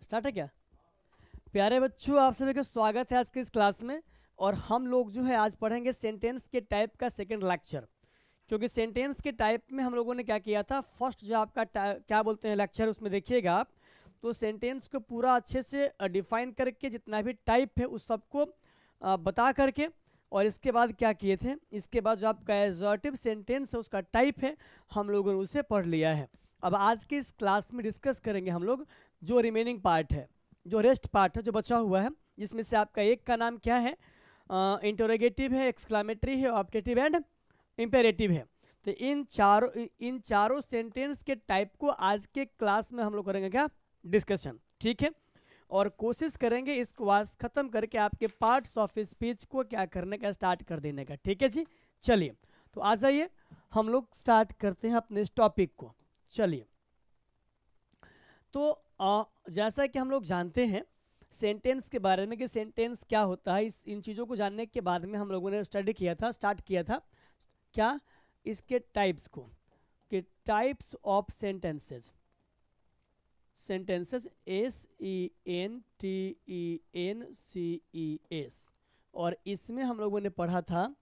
Start है क्या? प्यारे बच्चों, आप सभी का स्वागत है आज की इस क्लास में। और हम लोग जो है आज पढ़ेंगे सेंटेंस के टाइप का सेकंड लेक्चर। क्योंकि सेंटेंस के टाइप में हम लोगों ने क्या किया था, फर्स्ट जो आपका क्या बोलते हैं लेक्चर, उसमें देखिएगा आप तो सेंटेंस को पूरा अच्छे से डिफाइन करके जितना भी टाइप है उस सबको बता करके, और इसके बाद क्या किए थे, इसके बाद जो आपका एडजेक्टिव सेंटेंस है उसका टाइप है हम लोगों ने उसे पढ़ लिया है। अब आज की इस क्लास में डिस्कस करेंगे हम लोग जो रिमेनिंग पार्ट है, जो रेस्ट पार्ट है, जो बचा हुआ है, जिसमें से आपका एक का नाम क्या है, इंटरोगेटिव है, एक्सक्लामेटरी है, ऑप्टेटिव एंड इम्पेरेटिव है। तो इन चारों सेंटेंस के टाइप को आज के क्लास में हम लोग करेंगे क्या, डिस्कशन। ठीक है, और कोशिश करेंगे इसको आज खत्म करके आपके पार्ट्स ऑफ स्पीच को क्या करने का, स्टार्ट कर देने का। ठीक है जी, चलिए तो आ जाइए हम लोग स्टार्ट करते हैं अपने इस टॉपिक को। चलिए तो जैसा कि हम लोग जानते हैं सेंटेंस के बारे में कि सेंटेंस क्या होता है, इन चीज़ों को जानने के बाद में हम लोगों ने स्टडी किया था, स्टार्ट किया था क्या, इसके टाइप्स को, कि types of sentences. Sentences SENTENCES, और इसमें हम लोगों ने पढ़ा था,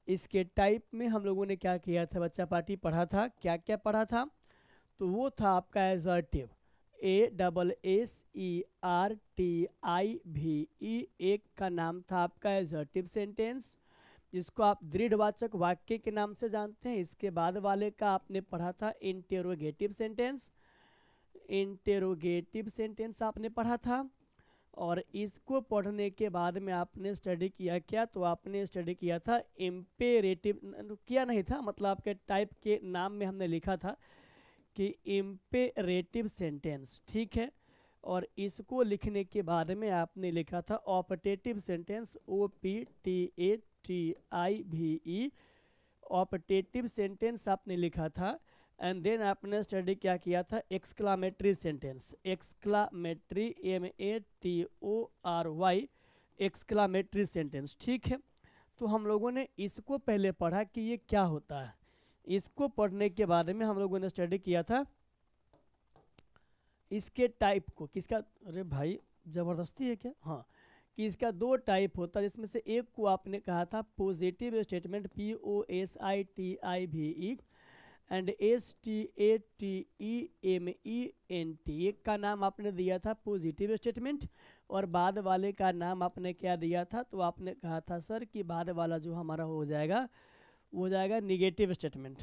इसके टाइप में हम लोगों ने क्या किया था बच्चा पार्टी, पढ़ा था क्या क्या पढ़ा था, तो वो था आपका एडजेक्टिव ASSERTIVE। एक का नाम था आपका एडजेक्टिव सेंटेंस, जिसको आप दृढ़वाचक वाक्य के नाम से जानते हैं। इसके बाद वाले का आपने पढ़ा था इंटेरोगेटिव सेंटेंस, इंटेरोगेटिव सेंटेंस आपने पढ़ा था। और इसको पढ़ने के बाद में आपने स्टडी किया क्या, तो आपने स्टडी किया था इम्पेरेटिव, किया नहीं था मतलब आपके टाइप के नाम में हमने लिखा था कि इम्पेरेटिव सेंटेंस। ठीक है, और इसको लिखने के बाद में आपने लिखा था optative sentence, OPTATIVE, optative sentence आपने लिखा था। एंड देन आपने स्टडी क्या किया था, exclamatory sentence, exclamatory MATORY, exclamatory sentence. ठीक है, तो हम लोगों ने इसको पहले पढ़ा कि ये क्या होता है। इसको पढ़ने के बाद में हम लोगों ने स्टडी किया था इसके टाइप को, किसका, अरे भाई ज़बरदस्ती है क्या, हाँ, कि इसका दो टाइप होता है, जिसमें से एक को आपने कहा था positive statement POSITIVE and STATEMENT। एक का नाम आपने दिया था पॉजिटिव स्टेटमेंट, और बाद वाले का नाम आपने क्या दिया था, तो आपने कहा था सर कि बाद वाला जो हमारा हो जाएगा वो हो जाएगा निगेटिव स्टेटमेंट,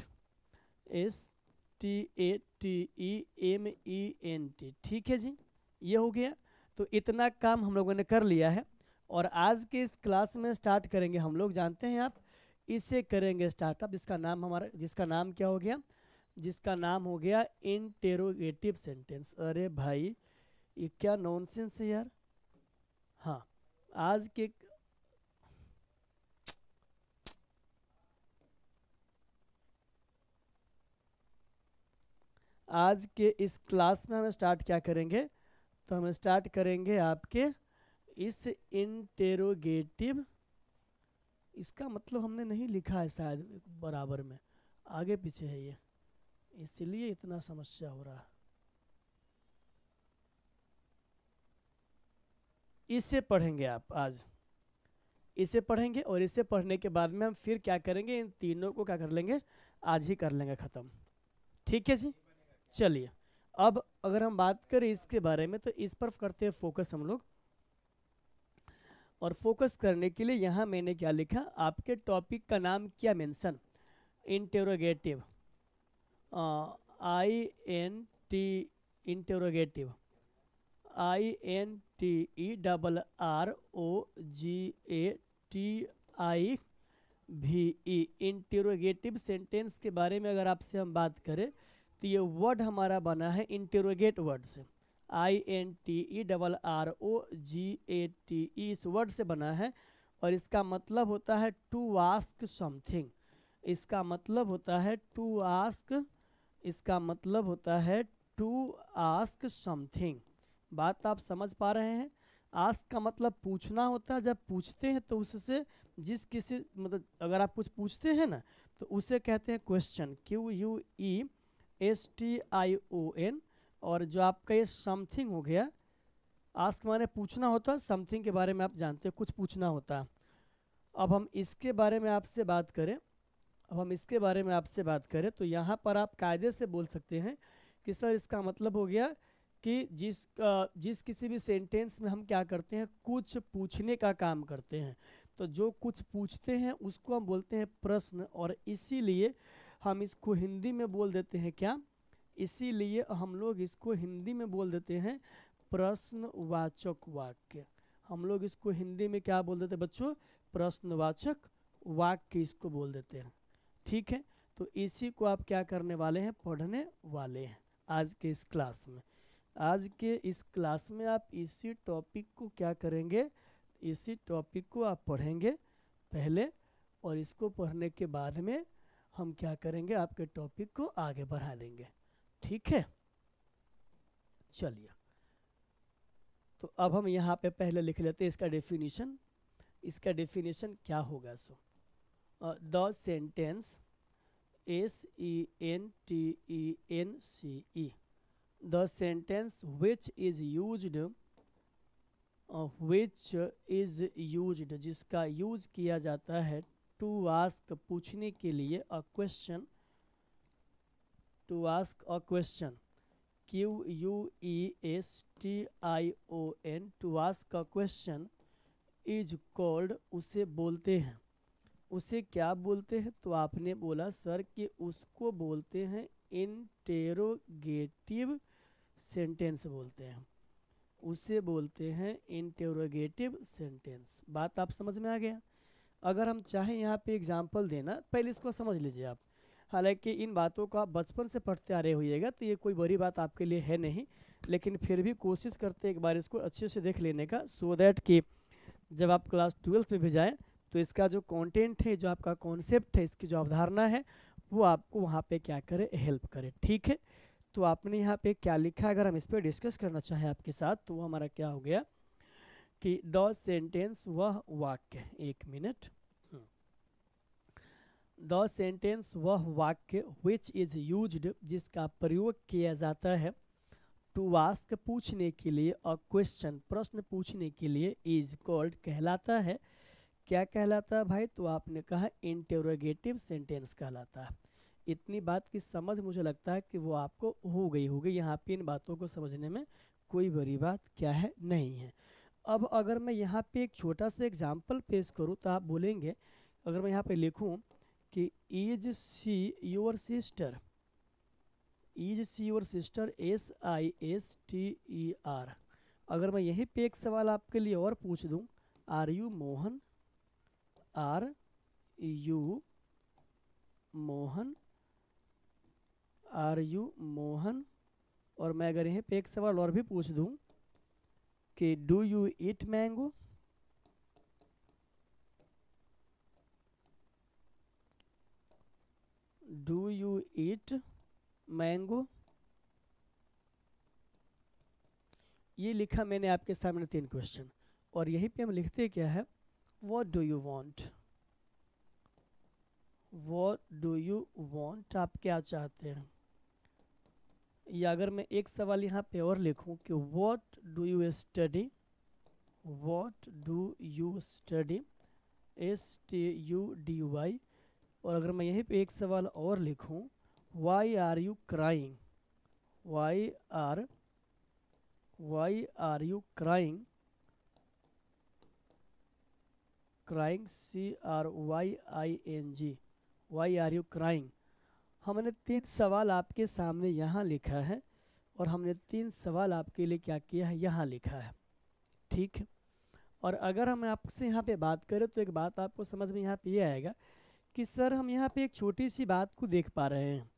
STATEMENT। ठीक है जी, ये हो गया। तो इतना काम हम लोगों ने कर लिया है, और आज के इस क्लास में स्टार्ट करेंगे हम लोग, जानते हैं आप, इससे करेंगे स्टार्टअप, जिसका नाम हमारा, जिसका नाम क्या हो गया, जिसका नाम हो गया इंटेरोगेटिव सेंटेंस। अरे भाई ये क्या नॉनसेंस है यार। हाँ, आज के आज के इस क्लास में हम स्टार्ट क्या करेंगे, तो हम स्टार्ट करेंगे आपके इस इंटेरोगेटिव, इसका मतलब हमने नहीं लिखा है शायद बराबर में, आगे पीछे है ये, इसलिए इतना समस्या हो रहा है। इसे पढ़ेंगे आप आज, इसे पढ़ेंगे, और इसे पढ़ने के बाद में हम फिर क्या करेंगे, इन तीनों को क्या कर लेंगे, आज ही कर लेंगे ख़त्म। ठीक है जी, चलिए अब अगर हम बात करें इसके बारे में, तो इस पर करते हैं फोकस हम लोग। और फोकस करने के लिए यहाँ मैंने क्या लिखा, आपके टॉपिक का नाम क्या mention, interrogative, INT, interrogative, INTEROGATIVE, interrogative sentence के बारे में अगर आपसे हम बात करें, तो ये वर्ड हमारा बना है इंटेरोगेट वर्ड से, INTERROGATE, इस वर्ड से बना है, और इसका मतलब होता है टू आस्क समथिंग, इसका मतलब होता है टू आस्क, इसका मतलब होता है टू आस्क समथिंग। बात आप समझ पा रहे हैं, आस्क का मतलब पूछना होता है, जब पूछते हैं तो उससे जिस किसी, मतलब अगर आप कुछ पूछते हैं ना तो उसे कहते हैं क्वेश्चन, QUESTION। और जो आपका ये समथिंग हो गया, आस्क माने पूछना होता है, समथिंग के बारे में आप जानते हो, कुछ पूछना होता है। अब हम इसके बारे में आपसे बात करें तो यहाँ पर आप कायदे से बोल सकते हैं कि सर इसका मतलब हो गया कि जिस किसी भी सेंटेंस में हम क्या करते हैं, कुछ पूछने का काम करते हैं, तो जो कुछ पूछते हैं उसको हम बोलते हैं प्रश्न, और इसीलिए हम इसको हिंदी में बोल देते हैं क्या, इसीलिए हम लोग इसको हिंदी में बोल देते हैं प्रश्नवाचक वाक्य। हम लोग इसको हिंदी में क्या बोल देते हैं बच्चों, प्रश्नवाचक वाक्य इसको बोल देते हैं। ठीक है, तो इसी को आप क्या करने वाले हैं, पढ़ने वाले हैं आज के इस क्लास में। आज के इस क्लास में आप इसी टॉपिक को क्या करेंगे, इसी टॉपिक को आप पढ़ेंगे पहले, और इसको पढ़ने के बाद में हम क्या करेंगे, आपके टॉपिक को आगे बढ़ा देंगे। ठीक है, चलिए तो अब हम यहाँ पे पहले लिख लेते हैं इसका डेफिनेशन। इसका डेफिनेशन क्या होगा, so the sentence SENTENCE, the sentence which is used जिसका यूज किया जाता है टू आस्क पूछने के लिए, a question, to ask a question, QUESTION, to ask a question is called, उसे बोलते हैं। उसे क्या बोलते हैं, तो आपने बोला सर कि उसको बोलते हैं इंटेरोगेटिव सेंटेंस बोलते हैं, उसे बोलते हैं इंटेरोगेटिव सेंटेंस। बात आप समझ में आ गया। अगर हम चाहें यहाँ पे एग्जांपल देना, पहले इसको समझ लीजिए आप। हालांकि इन बातों को आप बचपन से पढ़ते आ रहे होइएगा, तो ये कोई बड़ी बात आपके लिए है नहीं, लेकिन फिर भी कोशिश करते एक बार इसको अच्छे से देख लेने का, सो दैट कि जब आप क्लास 12 में भी जाएँ तो इसका जो कंटेंट है, जो आपका कॉन्सेप्ट है, इसकी जो अवधारणा है, वो आपको वहाँ पे क्या करे, हेल्प करे। ठीक है, तो आपने यहाँ पे क्या लिखा, अगर हम इस पर डिस्कस करना चाहें आपके साथ, तो वो हमारा क्या हो गया कि द सेंटेंस, वह वाक्य, एक मिनट, द सेंटेंस वह वाक्य विच इज यूज्ड जिसका प्रयोग किया जाता है टू आस्क पूछने के लिए, अ क्वेश्चन प्रश्न पूछने के लिए, इज कॉल्ड कहलाता है, क्या कहलाता है भाई, तो आपने कहा इंटेरोगेटिव सेंटेंस कहलाता है। इतनी बात की समझ मुझे लगता है कि वो आपको हो गई होगी। यहाँ पे इन बातों को समझने में कोई बड़ी बात क्या है, नहीं है। अब अगर मैं यहाँ पे एक छोटा सा एग्जाम्पल पेश करूँ तो आप बोलेंगे, अगर मैं यहाँ पे लिखूँ कि is see your sister, is see your sister, SISTER। अगर मैं यहीं पे एक सवाल आपके लिए और पूछ दूँ, are you Mohan, are you Mohan, are you Mohan, और मैं अगर यहीं पे एक सवाल और भी पूछ दूं कि do you eat mango, do you eat mango, ये लिखा मैंने आपके सामने 3 क्वेश्चन, और यहीं पे हम लिखते क्या है, what do you want, what do you want, आप क्या चाहते हैं। या अगर मैं एक सवाल यहाँ पे और लिखूं कि what do you study, what do you study, STUDY, और अगर मैं यहीं पे एक सवाल और लिखूं, why are you crying, why are you crying, crying CRYING, why are you crying. हमने 3 सवाल आपके सामने यहाँ लिखा है, और हमने 3 सवाल आपके लिए क्या किया है, यहाँ लिखा है। ठीक है, और अगर हम आपसे यहाँ पे बात करें तो एक बात आपको समझ में यहाँ पे ये आएगा कि सर हम यहाँ पे एक छोटी सी बात को देख पा रहे हैं,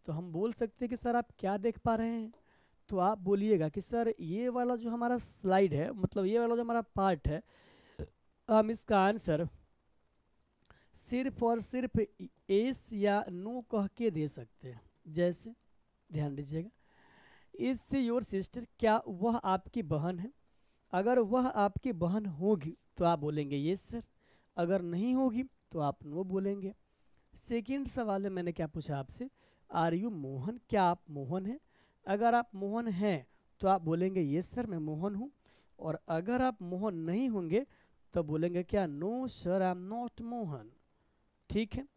तो हम बोल सकते हैं कि सर आप क्या देख पा रहे हैं, तो आप बोलिएगा कि सर ये वाला जो हमारा स्लाइड है, मतलब ये वाला जो हमारा पार्ट है, हम इसका आंसर सिर्फ और सिर्फ एस या नो कह के दे सकते हैं। जैसे ध्यान दीजिएगा, इज योर सिस्टर, क्या वह आपकी बहन है। अगर वह आपकी बहन होगी तो आप बोलेंगे यस सर, अगर नहीं होगी तो आप नो बोलेंगे। सेकंड सवाल में मैंने क्या पूछा आपसे, आर यू मोहन, क्या आप मोहन हैं। अगर आप मोहन हैं तो आप बोलेंगे यस सर मैं मोहन हूँ। और अगर आप मोहन नहीं होंगे तो बोलेंगे क्या, no sir I am not Mohan. ठीक है।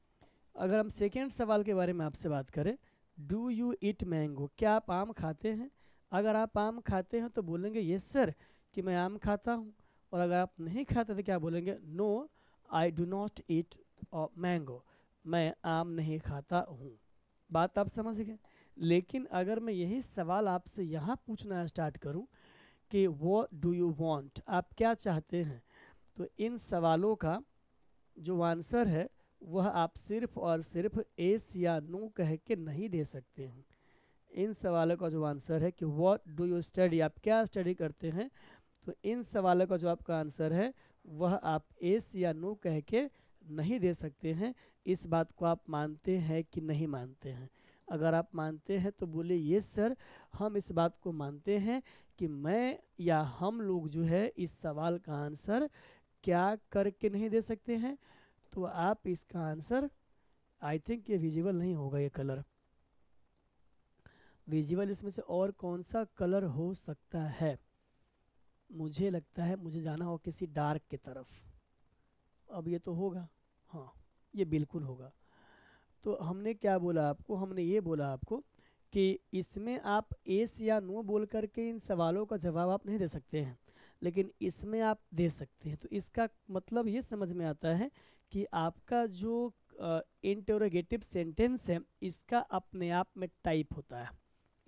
अगर हम सेकेंड सवाल के बारे में आपसे बात करें, डू यू ईट मैंगो, क्या आप आम खाते हैं? अगर आप आम खाते हैं तो बोलेंगे यस सर कि मैं आम खाता हूँ। और अगर आप नहीं खाते तो क्या बोलेंगे, no I do not eat mango, मैं आम नहीं खाता हूँ। बात आप समझ गए। लेकिन अगर मैं यही सवाल आपसे यहाँ पूछना स्टार्ट करूँ कि वो डू यू वांट, आप क्या चाहते हैं, तो इन सवालों का जो आंसर है वह आप सिर्फ और सिर्फ एस या नो कह के नहीं दे सकते हैं। इन सवालों का जो आंसर है कि व्हाट डू यू स्टडी, आप क्या स्टडी करते हैं, तो इन सवालों का जो आपका आंसर है वह आप एस या नो कह के नहीं दे सकते हैं। इस बात को आप मानते हैं कि नहीं मानते हैं? अगर आप मानते हैं तो बोले यस सर, हम इस बात को मानते हैं कि मैं या हम लोग जो है इस सवाल का आंसर क्या करके नहीं दे सकते हैं। तो आप इसका आंसर, आई थिंक ये विजिबल नहीं होगा, ये कलर विजिबल इसमें से और कौन सा कलर हो सकता है? मुझे लगता है मुझे जाना होगा किसी डार्क की तरफ। अब ये तो होगा, हाँ ये बिल्कुल होगा। तो हमने क्या बोला आपको, हमने ये बोला आपको कि इसमें आप एस या नो बोल करके इन सवालों का जवाब आप नहीं दे सकते हैं, लेकिन इसमें आप दे सकते हैं। तो इसका मतलब ये समझ में आता है कि आपका जो इंटरोगेटिव सेंटेंस है इसका अपने आप में टाइप होता है।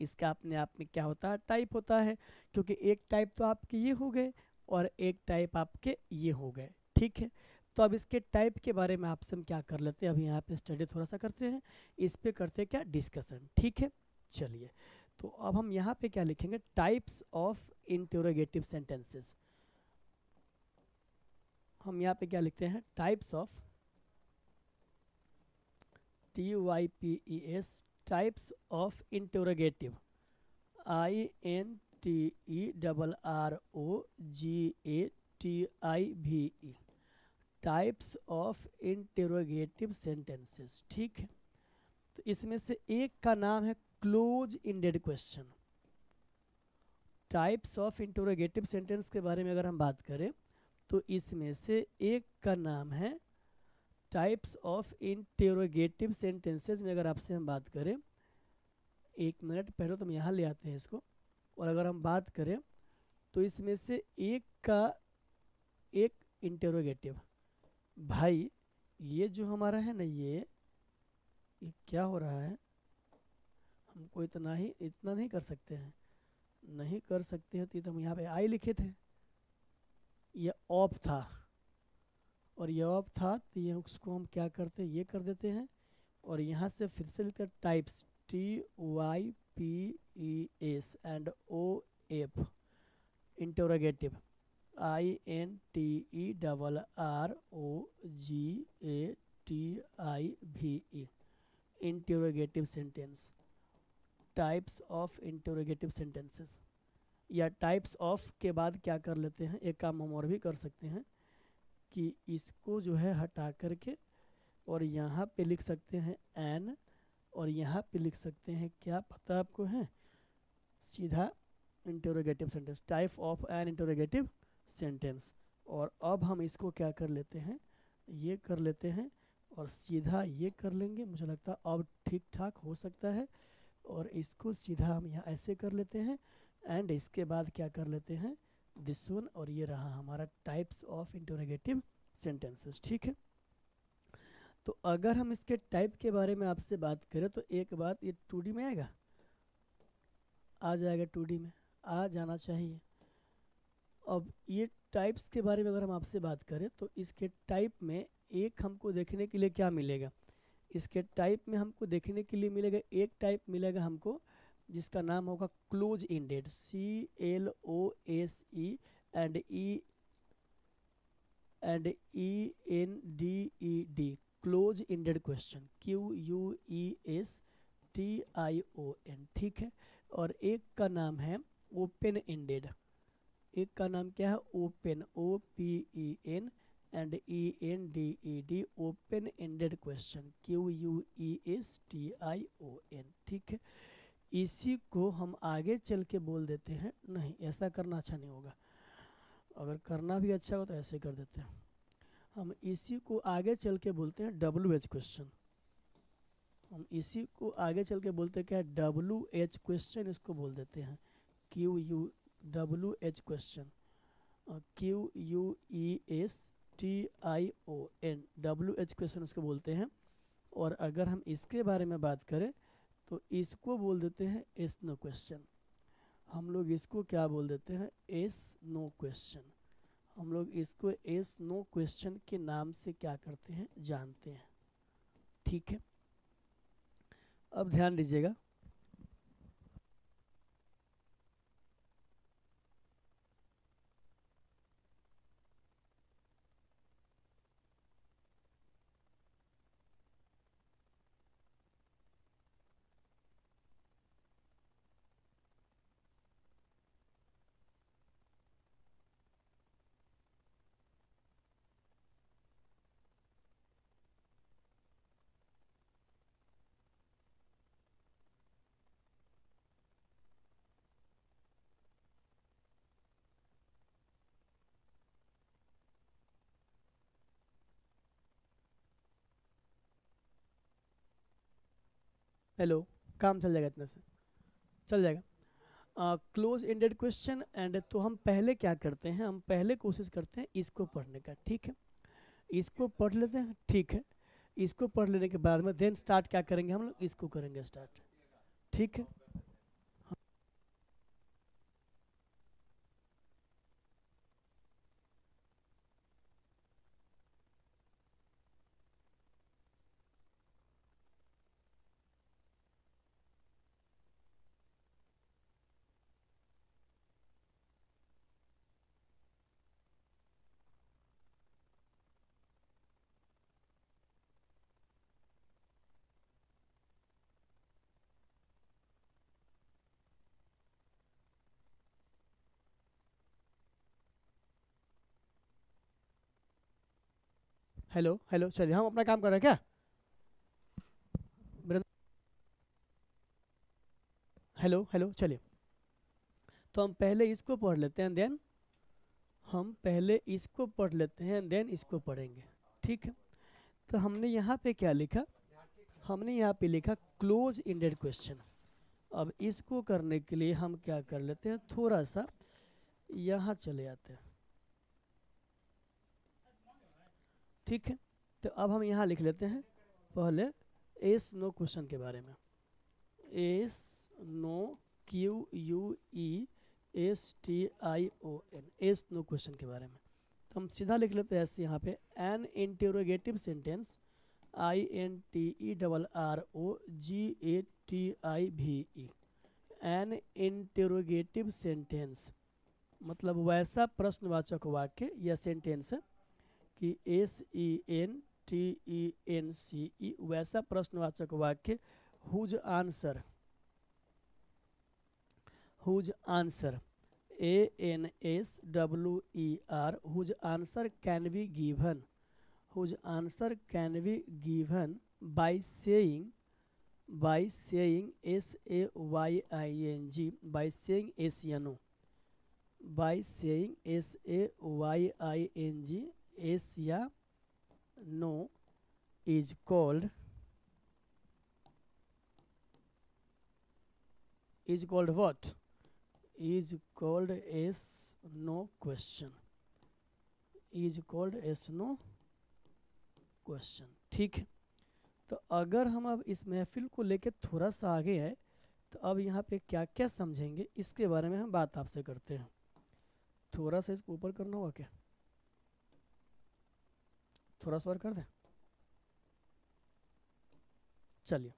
इसका अपने आप में क्या होता है, टाइप होता है। क्योंकि एक टाइप तो आपके ये हो गए और एक टाइप आपके ये हो गए। ठीक है। तो अब इसके टाइप के बारे में आपसे हम क्या कर लेते हैं, अभी यहाँ पे स्टडी थोड़ा सा करते हैं, इस पे करते हैं क्या, डिस्कशन। ठीक है। चलिए, तो अब हम यहाँ पे क्या लिखेंगे, टाइप्स ऑफ इंटरोगेटिव सेंटेंसेस। हम यहाँ पे क्या लिखते हैं, types of, TYPES, types of interrogative, INTERROGATIVE, types of interrogative sentences. ठीक है। तो इसमें से एक का नाम है close ended question. Types of interrogative sentence के बारे में अगर हम बात करें तो इसमें से एक का नाम है टाइप्स ऑफ इंटरोगेटिव सेंटेंसेस में अगर आपसे हम बात करें, एक मिनट पहले तो हम यहाँ ले आते हैं इसको, और अगर हम बात करें तो इसमें से एक का एक इंटरोगेटिव, भाई ये जो हमारा है ना, ये क्या हो रहा है, हमको इतना नहीं कर सकते हैं, नहीं कर सकते हैं। तो ये तो हम यहाँ पे आई लिखे थे, ये ऑफ था, और ये ऑफ था तो ये उसको हम क्या करते हैं, ये कर देते हैं, और यहाँ से फिर से लिखते हैं types, TYPES and OF, interrogative, INTERROGATIVE, interrogative sentence, types of interrogative sentences. या टाइप्स ऑफ के बाद क्या कर लेते हैं, एक काम हम और भी कर सकते हैं कि इसको जो है हटा करके और यहाँ पे लिख सकते हैं एन, और यहाँ पे लिख सकते हैं क्या पता आपको है, सीधा interrogative sentence, type of an interrogative sentence. और अब हम इसको क्या कर लेते हैं, ये कर लेते हैं और सीधा ये कर लेंगे, मुझे लगता है अब ठीक ठाक हो सकता है। और इसको सीधा हम यहाँ ऐसे कर लेते हैं, एंड इसके बाद क्या कर लेते हैं, दिस वन, और ये रहा हमारा टाइप्स ऑफ इंटरोगेटिव सेंटेंसेस। ठीक है। तो अगर हम इसके टाइप के बारे में आपसे बात करें तो एक बात, ये 2D में आएगा, आ जाएगा 2D में, आ जाना चाहिए। अब ये टाइप्स के बारे में अगर हम आपसे बात करें तो इसके टाइप में एक हमको देखने के लिए क्या मिलेगा, इसके टाइप में हमको देखने के लिए मिलेगा, एक टाइप मिलेगा हमको जिसका नाम होगा close ended, CLOSE and ENDED, close ended question, QUESTION। ठीक है। और एक का नाम है ओपन इंडेड, एक का नाम क्या है, open, OPEN and ENDED, open ended question, QUESTION। ठीक है। इसी को हम आगे चल के बोल देते हैं, नहीं ऐसा करना अच्छा नहीं होगा, अगर करना भी अच्छा हो तो ऐसे कर देते हैं। हम इसी को आगे चल के बोलते हैं WH क्वेश्चन। हम इसी को आगे चल के बोलते हैं क्या, WH क्वेश्चन इसको बोल देते हैं। WH question, QUESTION, WH question उसको बोलते हैं। और अगर हम इसके बारे में बात करें तो इसको बोल देते हैं एस नो क्वेश्चन। हम लोग इसको क्या बोल देते हैं, एस नो क्वेश्चन। हम लोग इसको एस नो क्वेश्चन के नाम से क्या करते हैं, जानते हैं। ठीक है, अब ध्यान दीजिएगा। हेलो, काम चल जाएगा, इतना से चल जाएगा। क्लोज एंडेड क्वेश्चन एंड, तो हम पहले क्या करते हैं, हम पहले कोशिश करते हैं इसको पढ़ने का। ठीक है, इसको पढ़ लेते हैं। ठीक है, इसको पढ़ लेने के बाद में देन स्टार्ट क्या करेंगे, हम लोग इसको करेंगे स्टार्ट। ठीक है, हेलो हेलो, चलिए हम अपना काम कर रहे हैं क्या ब्रदर? हेलो हेलो, चलिए तो हम पहले इसको पढ़ लेते हैं, देन हम पहले इसको पढ़ लेते हैं, देन इसको पढ़ेंगे। ठीक है, तो हमने यहाँ पे क्या लिखा, हमने यहाँ पे लिखा क्लोज एंडेड क्वेश्चन। अब इसको करने के लिए हम क्या कर लेते हैं, थोड़ा सा यहाँ चले आते हैं। ठीक है, तो अब हम यहाँ लिख लेते हैं पहले एस नो क्वेश्चन के बारे में। Yes no, QUESTION, yes no question के बारे में। तो हम सीधा लिख लेते हैं ऐसे यहाँ पे, N interrogative sentence, INTERROGATIVE, N interrogative sentence मतलब वैसा प्रश्नवाचक वाक्य या सेंटेंस कि SENTENCE, वैसा प्रश्नवाचक वाक्य whose answer, whose answer ANSWER, whose answer can be given, whose answer can be given by saying, by saying SAYING, by saying yes या no, by saying SAYING, yes या no is called what? Is called yes no question, is called yes no question। ठीक है, तो अगर हम अब इस महफिल को लेके थोड़ा सा आगे आए तो अब यहाँ पे क्या क्या समझेंगे इसके बारे में हम बात आपसे करते हैं। थोड़ा सा इसको ऊपर करना होगा क्या, थोड़ा सा और कर दें, चलिए।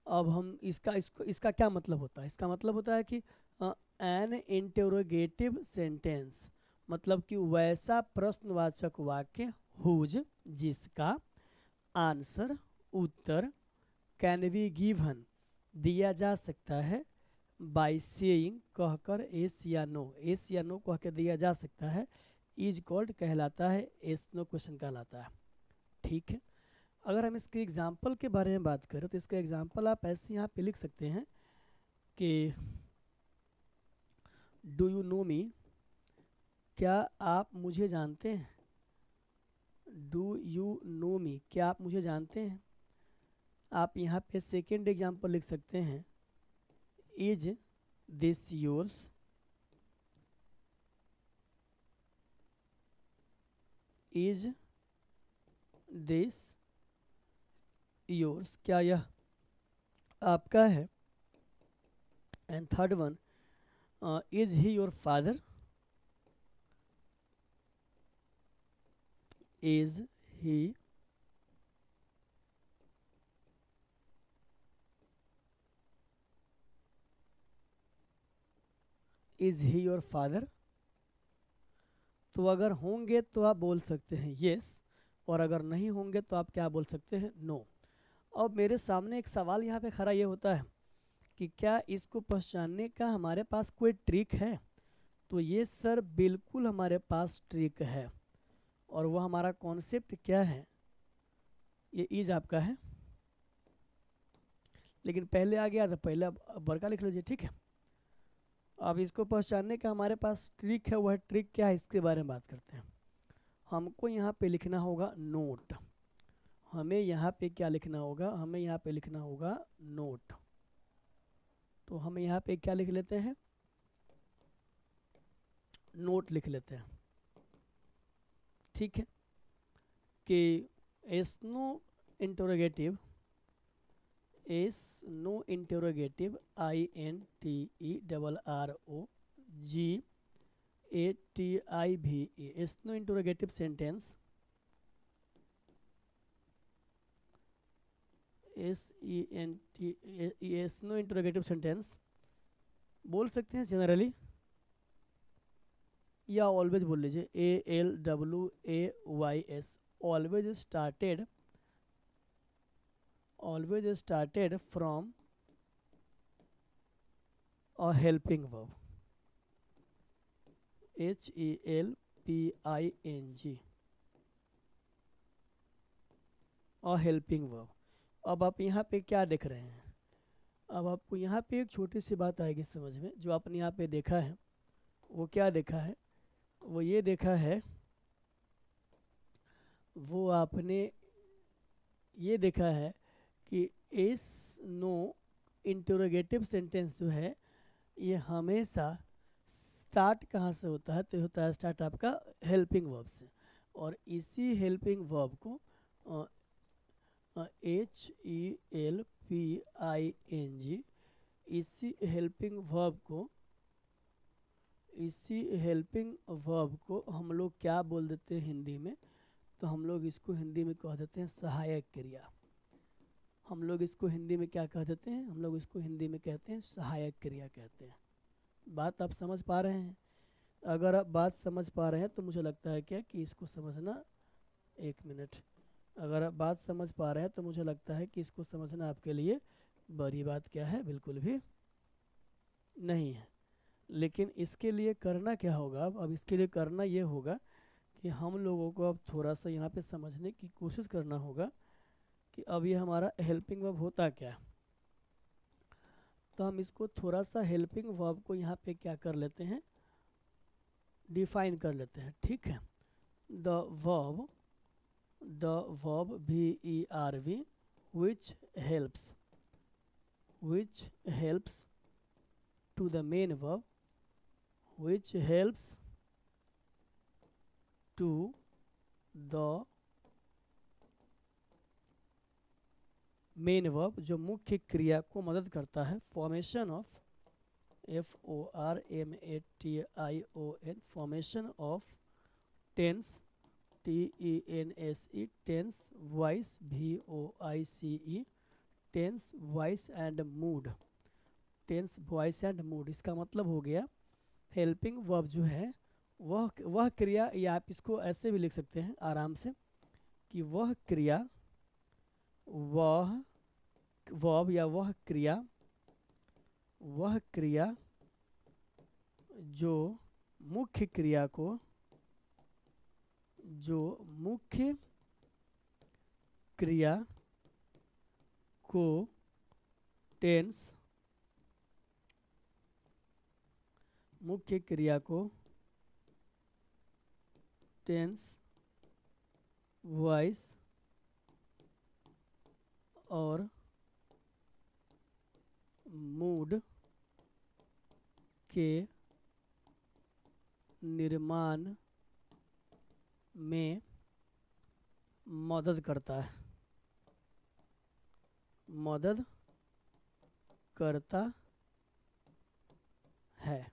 अब हम इसका क्या मतलब होता है, इसका मतलब होता है कि एन इंटेरोगेटिव सेंटेंस मतलब कि वैसा प्रश्नवाचक वाक्य हुज जिसका answer Uttar can be given दिया जा सकता है, बाय सेइंग कहकर एस या नो, एस या नो कहकर दिया जा सकता है, इज कॉल्ड कहलाता है, एस नो क्वेश्चन कहलाता है। ठीक है, अगर हम इसके एग्जाम्पल के बारे में बात करें तो इसका एग्जाम्पल आप ऐसे यहाँ पे लिख सकते हैं कि डू यू नो मी, क्या आप मुझे जानते हैं? डू यू नो मी, क्या आप मुझे जानते हैं? आप यहाँ पे सेकेंड एग्जाम्पल लिख सकते हैं, is this yours? Is this yours, क्या यह आपका है? And third one, is he your father? Is he your father? तो अगर होंगे तो आप बोल सकते हैं यस, और अगर नहीं होंगे तो आप क्या बोल सकते हैं? नो। अब मेरे सामने एक सवाल यहाँ पे खड़ा ये होता है कि क्या इसको पहचानने का हमारे पास कोई ट्रिक है? तो ये सर बिल्कुल हमारे पास ट्रिक है, और वो हमारा कॉन्सेप्ट क्या है? ये इज आपका है, लेकिन पहले आ गया था, पहले अब बड़का लिख लीजिए, ठीक है। अब इसको पहचानने का हमारे पास ट्रिक है, वह ट्रिक क्या है इसके बारे में बात करते हैं। हमको यहाँ पे लिखना होगा नोट। हमें यहाँ पे क्या लिखना होगा? हमें यहाँ पे लिखना होगा नोट। तो हम यहाँ पे क्या लिख लेते हैं? नोट लिख लेते हैं, ठीक है। कि snow interrogative, snow interrogative, INTERROGATIVE, snow interrogative sentence, snow interrogative sentence बोल सकते हैं जनरली, या ऑलवेज बोल लीजिए, ALWAYS, always started from a helping verb, HELPING, a helping verb। अब आप यहाँ पे क्या देख रहे हैं? अब आपको यहाँ पे एक छोटी सी बात आएगी समझ में। जो आपने यहाँ पे देखा है वो क्या देखा है? वो ये देखा है, वो आपने ये देखा है कि एस नो इंटरोगेटिव सेंटेंस जो है ये हमेशा स्टार्ट कहाँ से होता है? तो होता है स्टार्ट आपका हेल्पिंग वर्ब से, और इसी हेल्पिंग वर्ब को HELPING, इसी हेल्पिंग वर्ब को हम लोग क्या बोल देते हैं हिंदी में? तो हम लोग इसको हिंदी में कह देते हैं सहायक क्रिया। हम लोग इसको हिंदी में क्या कह देते हैं? हम लोग इसको हिंदी में कहते हैं सहायक क्रिया कहते हैं। बात आप समझ पा रहे हैं? अगर आप बात समझ पा रहे हैं तो मुझे लगता है क्या कि इसको समझना, एक मिनट, अगर आप बात समझ पा रहे हैं तो मुझे लगता है कि इसको समझना आपके लिए बड़ी बात क्या है? बिल्कुल भी नहीं है। लेकिन इसके लिए करना क्या होगा? अब इसके लिए करना ये होगा कि हम लोगों को अब थोड़ा सा यहाँ पे समझने की कोशिश करना होगा कि अब ये हमारा हेल्पिंग वर्ब होता क्या है। तो हम इसको थोड़ा सा हेल्पिंग वर्ब को यहाँ पे क्या कर लेते हैं? डिफाइन कर लेते हैं, ठीक है। The verb VERB which helps to the main verb, which helps to the main verb, जो मुख्य क्रिया को मदद करता है। Formation of, FORMATION, formation of tense, TENSE, tense, voice, VOICE, tense, voice and mood, tense, voice and mood. इसका मतलब हो गया हेल्पिंग वर्ब जो है वह क्रिया, या आप इसको ऐसे भी लिख सकते हैं आराम से कि वह क्रिया, वह वर्ब या वह क्रिया जो मुख्य क्रिया को टेंस, मुख्य क्रिया को टेंस, वॉइस और मूड के निर्माण में मदद करता है, मदद करता है।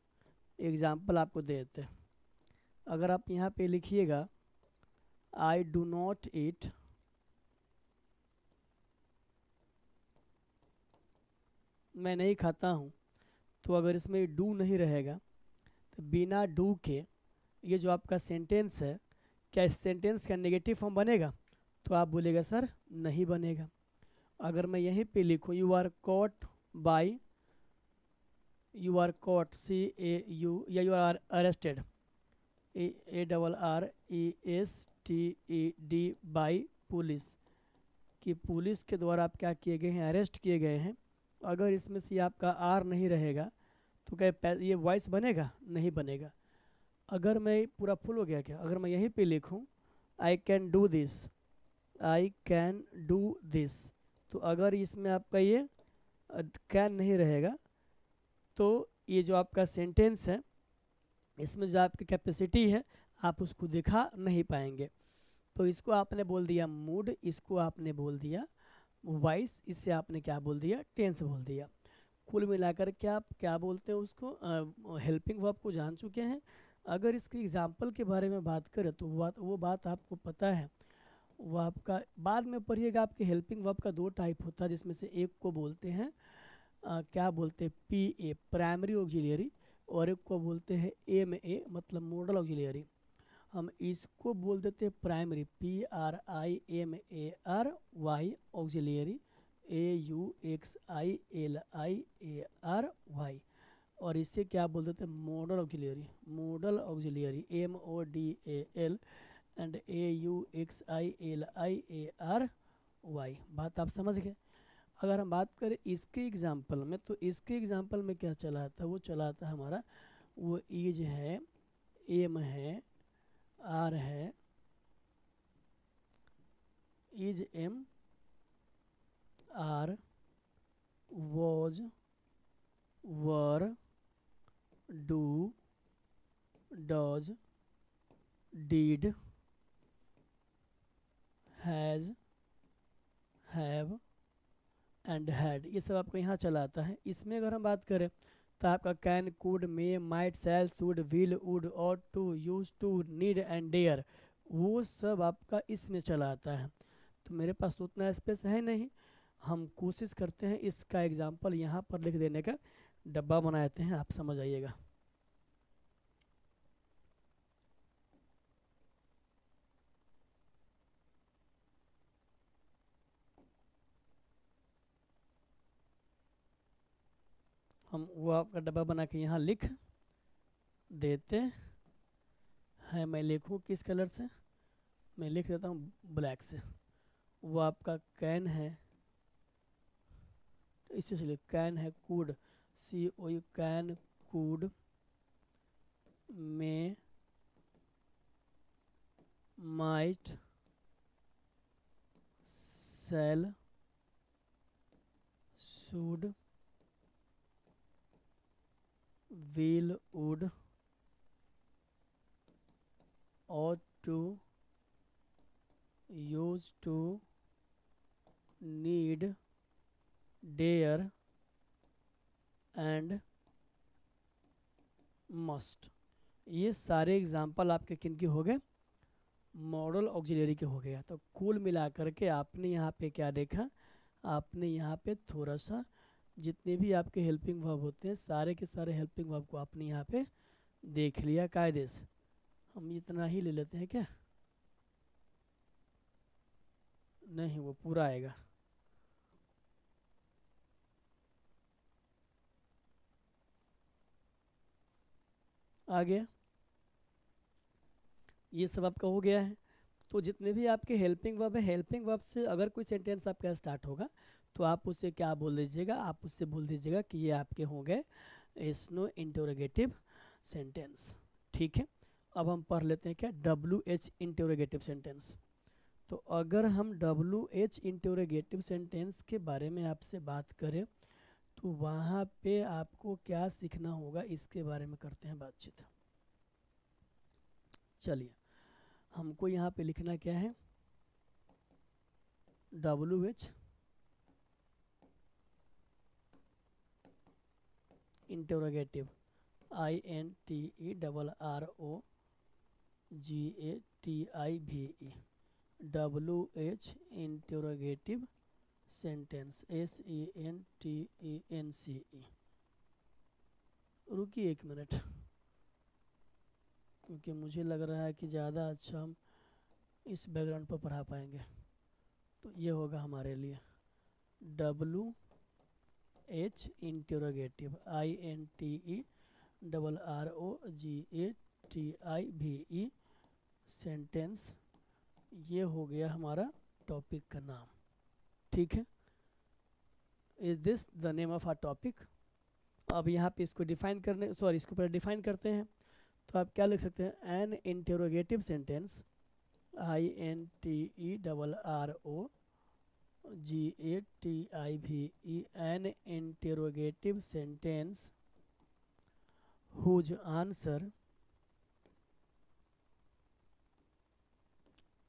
एग्जाम्पल आपको दे देते हैं। अगर आप यहाँ पे लिखिएगा आई डू नॉट ईट, मैं नहीं खाता हूँ, तो अगर इसमें डू नहीं रहेगा तो बिना डू के ये जो आपका सेंटेंस है, क्या इस सेंटेंस का नेगेटिव फॉर्म बनेगा? तो आप बोलेगा सर नहीं बनेगा। अगर मैं यहीं पे लिखूँ you are caught by, you are caught CAU, या you are arrested ARRESTED by police, कि पुलिस के द्वारा आप क्या किए गए हैं, अरेस्ट किए गए हैं। अगर इसमें से आपका आर नहीं रहेगा तो क्या ये वॉइस बनेगा? नहीं बनेगा। अगर मैं पूरा फुल हो गया क्या, अगर मैं यहीं पे लिखूं I can do this, I can do this, तो अगर इसमें आपका ये कैन नहीं रहेगा तो ये जो आपका सेंटेंस है इसमें जो आपकी कैपेसिटी है आप उसको दिखा नहीं पाएंगे। तो इसको आपने बोल दिया मूड, इसको आपने बोल दिया वॉइस, इससे आपने क्या बोल दिया? टेंस बोल दिया। कुल मिलाकर के आप क्या बोलते हैं उसको, हेल्पिंग वर्ब को जान चुके हैं। अगर इसके एग्जाम्पल के बारे में बात करें तो वो बात आपको पता है, वो आपका बाद में पढ़िएगा। आपके हेल्पिंग वर्ब का 2 टाइप होता है, जिसमें से एक को बोलते हैं क्या बोलते हैं PA प्राइमरी ऑक्सिलियरी, और एक को बोलते हैं MA मतलब मॉडल ऑक्सिलियरी। हम इसको बोल देते हैं प्राइमरी PRIMARY ऑक्सिलियरी AUXILIARY, और इससे क्या बोल देते हैं model auxiliary, model auxiliary MODAL and AUXILIARY। बात आप समझ गए। अगर हम बात करें इसके एग्जाम्पल में, तो इसके एग्जाम्पल में क्या चला था? वो चला था हमारा वो इज है, एम है, आर है, is am are, was, were, do, does, did, has, have and had, ये सब आपको यहाँ चला आता है। इसमें अगर हम बात करें तो आपका can, could, may, might, shall, should, will, would, ought to, use to, need and dare, वो सब आपका इसमें चला आता है। तो मेरे पास तो उतना स्पेस है नहीं, हम कोशिश करते हैं इसका एग्जाम्पल यहाँ पर लिख देने का, डब्बा बनाते हैं, आप समझ आइएगा। हम वो आपका डब्बा बना के यहाँ लिख देते हैं। मैं लिखूँ किस कलर से? मैं लिख देता हूँ ब्लैक से। वो आपका कैन है, तो इससे चलिए कैन है, could COU can, could, may, might, shall, should, will, would, ought to, used to, need, dare and must। ये सारे एग्जाम्पल आपके किन के हो गए? मॉडल ऑक्सिलरी के हो गया। तो कुल मिलाकर के आपने यहाँ पे क्या देखा? आपने यहाँ पे थोड़ा सा जितने भी आपके हेल्पिंग वर्ब होते हैं सारे के सारे हेल्पिंग वर्ब को आपने यहाँ पे देख लिया कायदे से। हम इतना ही ले लेते हैं क्या? नहीं, वो पूरा आएगा। आ गया, ये सब आपका हो गया है। तो जितने भी आपके हेल्पिंग वर्ब है, हेल्पिंग वर्ब से अगर कोई सेंटेंस आपका स्टार्ट होगा तो आप उससे क्या बोल दीजिएगा? आप उससे बोल दीजिएगा कि ये आपके हो गए स्नो इंटरोगेटिव सेंटेंस। ठीक है। अब हम पढ़ लेते हैं क्या WH इंटरोगेटिव सेंटेंस। तो अगर हम WH इंटरोगेटिव सेंटेंस के बारे में आपसे बात करें तो वहाँ पे आपको क्या सीखना होगा इसके बारे में करते हैं बातचीत। चलिए, हमको यहाँ पे लिखना क्या है, WH interrogative, INTERROGATIVE, WH interrogative sentence, SENTENCE। रुकिए एक मिनट, क्योंकि मुझे लग रहा है कि ज़्यादा अच्छा हम इस बैकग्राउंड पर पढ़ा पाएंगे। तो ये होगा हमारे लिए WH इंटरोगेटिव, INTERROGATIVE सेंटेंस। ये हो गया हमारा टॉपिक का नाम, ठीक है। Is this the name of our topic. अब यहाँ पे इसको डिफाइन करने, सॉरी इसको पहले डिफाइन करते हैं। तो आप क्या लिख सकते हैं, an interrogative sentence, INTERROGATIVE, an interrogative sentence whose answer,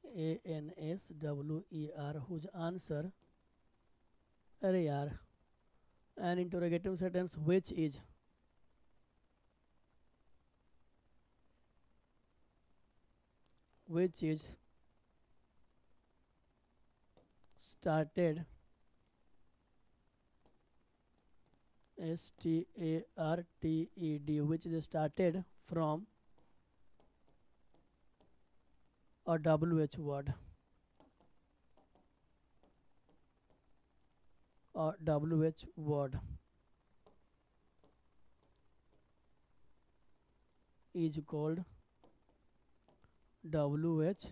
ANSWER, whose answer, अरे यार, an interrogative sentence which is started, STARTED, which is started from a WH word, a WH word is called WH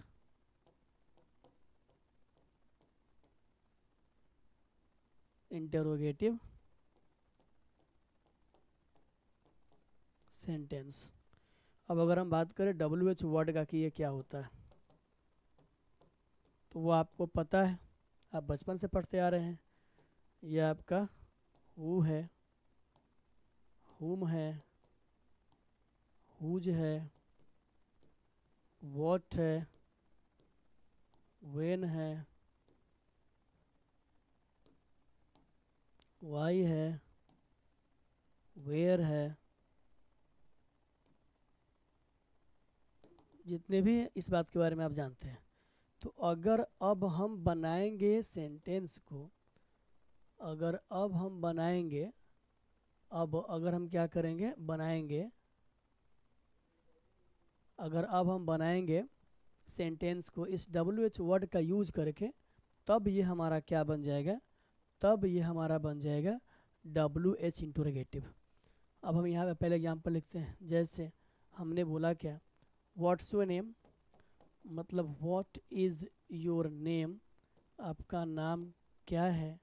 interrogative sentence. अब अगर हम बात करें WH word का कि ये क्या होता है, तो वो आपको पता है, आप बचपन से पढ़ते आ रहे हैं। ये आपका हु है, हुम है, हुज है, वॉट है, वेन है, वाई है, वेयर है, जितने भी इस बात के बारे में आप जानते हैं। तो अगर अब हम बनाएंगे सेंटेंस को, अगर अब हम बनाएंगे, अगर हम क्या करेंगे, बनाएंगे, अगर अब हम बनाएंगे सेंटेंस को इस WH वर्ड का यूज करके, तब ये हमारा क्या बन जाएगा, तब ये हमारा बन जाएगा WH इंटरोगेटिव। अब हम यहाँ पे पहले एग्जाम्पल लिखते हैं। जैसे हमने बोला क्या, व्हाट्स योर नेम, मतलब व्हाट इज़ योर नेम, आपका नाम क्या है।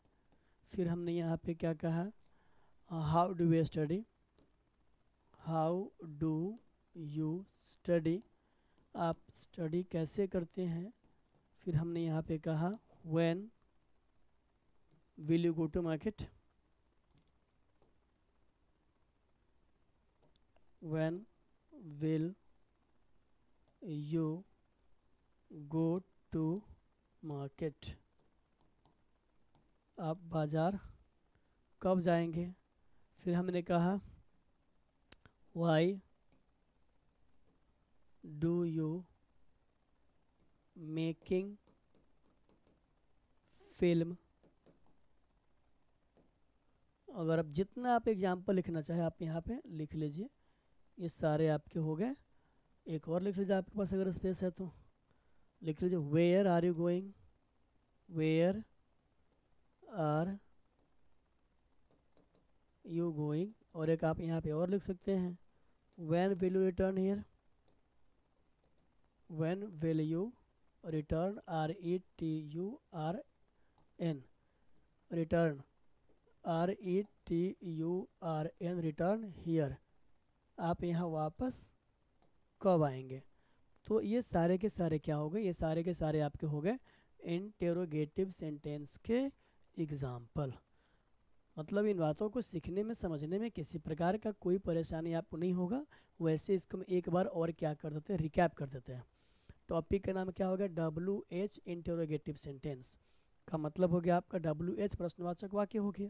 फिर हमने यहाँ पे क्या कहा, how do you study, how do you study, आप स्टडी कैसे करते हैं। फिर हमने यहाँ पे कहा when will you go to market, when will you go to market, आप बाज़ार कब जाएंगे। फिर हमने कहा why do you making film. अगर आप जितना आप एग्जाम्पल लिखना चाहे आप यहाँ पे लिख लीजिए, ये सारे आपके हो गए। एक और लिख लीजिए आपके पास अगर स्पेस है तो, लिख लीजिए where are you going, where are you going. और एक आप यहाँ पे और लिख सकते हैं, when will you return here, when will you return, RETURN, return, RETURN, return here, आप यहाँ वापस कब आएंगे। तो ये सारे के सारे क्या हो गए, ये सारे के सारे आपके हो गए इंटेरोगेटिव सेंटेंस के एग्जाम्पल। मतलब इन बातों को सीखने में समझने में किसी प्रकार का कोई परेशानी आपको नहीं होगा। वैसे इसको हम एक बार और क्या कर देते हैं, रिकैप कर देते हैं। टॉपिक का नाम क्या हो गया, WH इंटेरोगेटिव सेंटेंस का मतलब हो गया आपका WH प्रश्नवाचक वाक्य हो गया।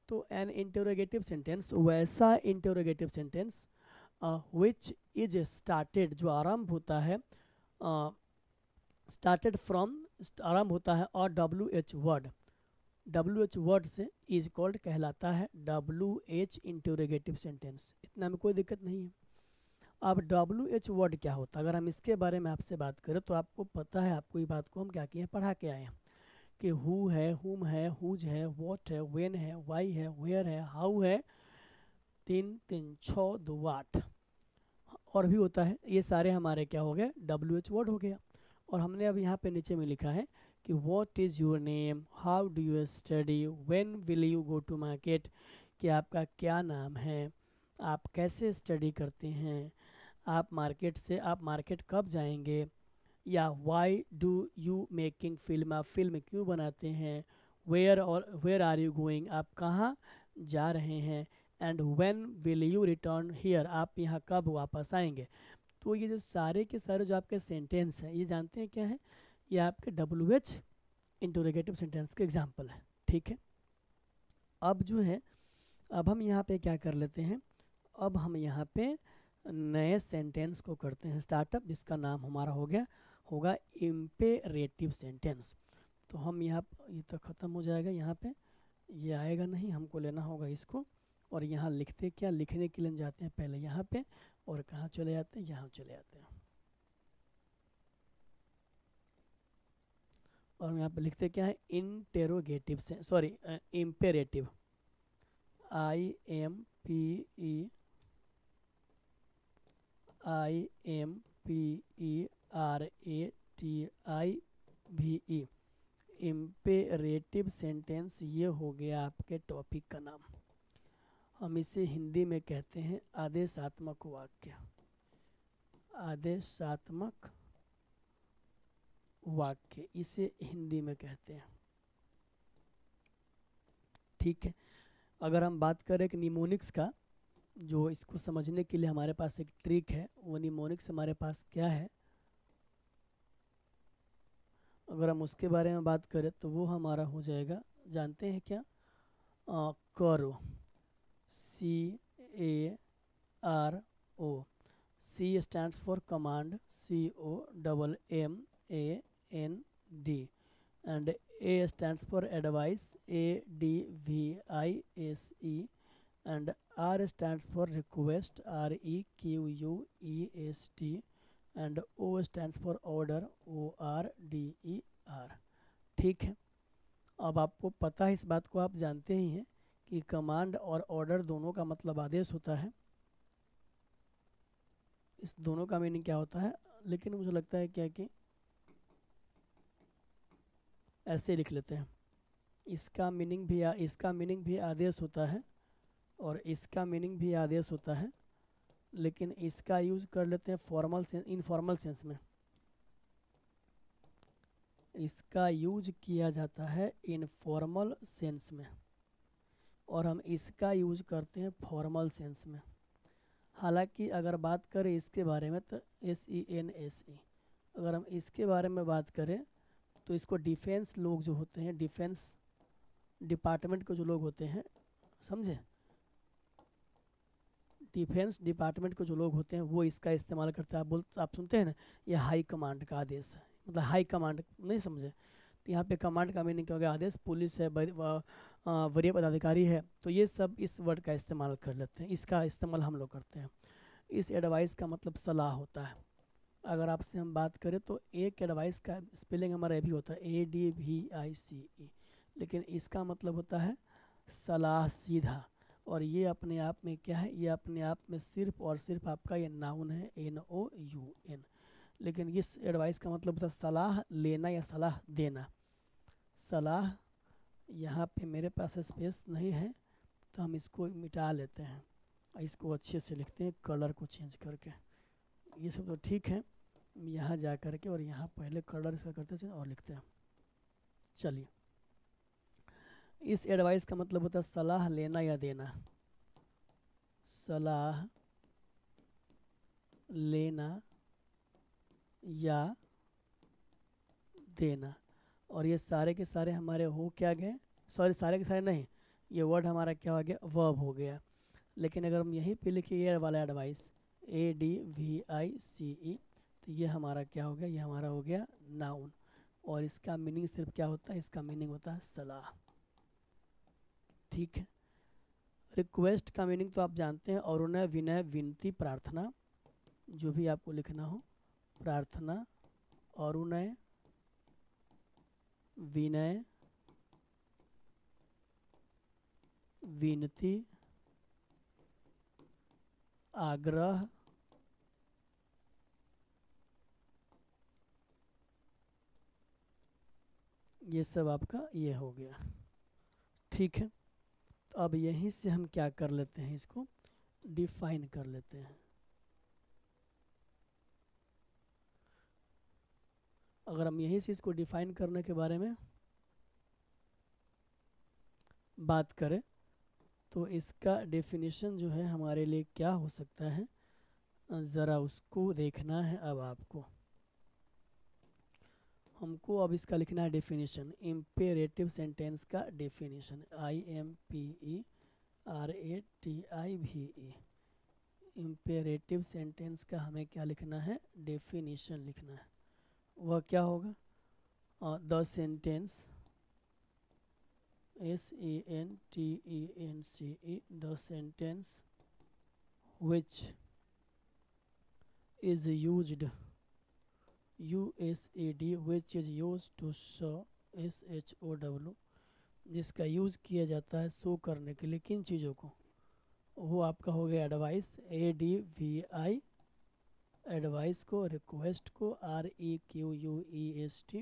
तो एन इंटेरोगेटिव सेंटेंस वैसा interrogative sentence which is started, जो आरंभ होता है, स्टार्टेड फ्रॉम, आरंभ होता है और WH वर्ड, WH वर्ड से इज कॉल्ड कहलाता है WH इंटेरोगेटिव सेंटेंस। इतना में कोई दिक्कत नहीं है। अब WH वर्ड क्या होता है, अगर हम इसके बारे में आपसे बात करें तो आपको पता है, आपको ये बात को हम क्या किए हैं, पढ़ा के आए हैं कि हु है, हुम है, हुज है, वॉट है, वेन है, वाई है, वेयर है, हाउ है, 3 3 6 2 8 और भी होता है। ये सारे हमारे क्या हो गए, WH वर्ड हो गया। और हमने अब यहाँ पे नीचे में लिखा है कि what is your name, how do you study, when will you go to market, कि आपका क्या नाम है, आप कैसे स्टडी करते हैं, आप मार्केट कब जाएंगे, या Y do you making film, आप फिल्म क्यों बनाते हैं, वेयर आर यू गोइंग, आप कहाँ जा रहे हैं, and when will you return here, आप यहाँ कब वापस आएंगे। तो ये जो सारे के सारे जो आपके सेंटेंस हैं, ये जानते हैं क्या है, ये आपके WH इंटरोगेटिव सेंटेंस के एग्जाम्पल है। ठीक है, अब जो है, अब हम यहाँ पे क्या कर लेते हैं, अब हम यहाँ पे नए सेंटेंस को करते हैं स्टार्टअप, जिसका नाम हमारा होगा इम्पेरेटिव सेंटेंस। तो हम यहाँ, ये तो ख़त्म हो जाएगा, यहाँ पे ये आएगा नहीं, हमको लेना होगा इसको, और यहाँ लिखते क्या, लिखने के लिए जाते हैं पहले यहाँ पे, और कहाँ चले जाते हैं, यहाँ चले जाते हैं, और यहाँ पे लिखते क्या है, इंटेरोगेटिव से, sorry imperative, IMPERATIVE, imperative sentence. ये हो गया आपके टॉपिक का नाम। हम इसे हिंदी में कहते हैं आदेशात्मक वाक्य, आदेशात्मक वाक्य इसे हिंदी में कहते हैं। ठीक है, अगर हम बात करें एक निमोनिक्स का, जो इसको समझने के लिए हमारे पास एक ट्रिक है, वो निमोनिक्स हमारे पास क्या है, अगर हम उसके बारे में बात करें तो वो हमारा हो जाएगा, जानते हैं क्या, करो, CARO, C stands for command, COMMAND, and A stands for advice, ADVICE, and R stands for request, REQUEST, and O stands for order, ORDER। ठीक है, अब आपको पता है, इस बात को आप जानते ही हैं कि कमांड और ऑर्डर दोनों का मतलब आदेश होता है। इस दोनों का मीनिंग क्या होता है, लेकिन मुझे लगता है क्या कि ऐसे लिख लेते हैं, इसका मीनिंग भी आदेश होता है, और इसका मीनिंग भी आदेश होता है, लेकिन इसका यूज कर लेते हैं फॉर्मल सेंस, इनफॉर्मल सेंस में। इसका यूज किया जाता है इनफॉर्मल सेंस में, और हम इसका यूज करते हैं फॉर्मल सेंस में। हालांकि अगर बात करें इसके बारे में तो SENSE, अगर हम इसके बारे में बात करें तो इसको डिफेंस लोग जो होते हैं, डिफेंस डिपार्टमेंट के जो लोग होते हैं, समझे, डिफेंस डिपार्टमेंट के जो लोग होते हैं वो इसका इस्तेमाल करते हैं। आप सुनते हैं ना, ये हाई कमांड का आदेश है, मतलब हाई कमांड, नहीं समझे, तो यहाँ पे कमांड का मीनिंग क्या हो गया, आदेश, पुलिस है, वरीय पदाधिकारी है, तो ये सब इस वर्ड का इस्तेमाल कर लेते हैं, इसका इस्तेमाल हम लोग करते हैं। इस एडवाइस का मतलब सलाह होता है। अगर आपसे हम बात करें तो एक एडवाइस का स्पेलिंग हमारा ये भी होता है ADVICE, लेकिन इसका मतलब होता है सलाह, सीधा, और ये अपने आप में क्या है, ये अपने आप में सिर्फ और सिर्फ आपका ये नाउन है, NOUN, लेकिन इस एडवाइस का मतलब होता है सलाह लेना या सलाह देना। सलाह, यहाँ पे मेरे पास स्पेस नहीं है तो हम इसको मिटा लेते हैं, इसको अच्छे से लिखते हैं कलर को चेंज करके, ये सब तो ठीक है, यहाँ जा कर के और यहाँ पहले कलर इसका करते हैं और लिखते हैं। चलिए, इस एडवाइस का मतलब होता है सलाह लेना या देना, सलाह लेना या देना। और ये सारे के सारे हमारे हो क्या गए, सॉरी सारे के सारे नहीं, ये वर्ड हमारा क्या हो गया, वर्ब हो गया। लेकिन अगर हम यहीं पे लिखे ये वाला एडवाइस ADVICE, तो ये हमारा क्या हो गया, ये हमारा हो गया नाउन। और इसका मीनिंग सिर्फ क्या होता है, इसका मीनिंग होता है सलाह। ठीक है। रिक्वेस्ट का मीनिंग तो आप जानते हैं, अनुनय, विनय, विनती, प्रार्थना, जो भी आपको लिखना हो, प्रार्थना, अनुनय, विनय, विनती, आग्रह, ये सब आपका ये हो गया। ठीक है, तो अब यहीं से हम क्या कर लेते हैं, इसको डिफाइन कर लेते हैं। अगर हम यहीं से इसको डिफाइन करने के बारे में बात करें तो इसका डेफिनेशन जो है हमारे लिए क्या हो सकता है, ज़रा उसको देखना है। अब आपको हमको अब इसका लिखना है डेफिनेशन, इम्पेरेटिव सेंटेंस का डेफिनेशन, IMPERATIVE, इम्पेरेटिव सेंटेंस का हमें क्या लिखना है, डेफिनेशन लिखना है। वह क्या होगा, the sentence, SENTENCE, the sentence which is used, USED, which is used to show, SHOW, जिसका यूज़ किया जाता है शो करने के लिए किन चीज़ों को, वो आपका हो गया एडवाइस, ADVI, एडवाइस को, रिक्वेस्ट को, REQUEST,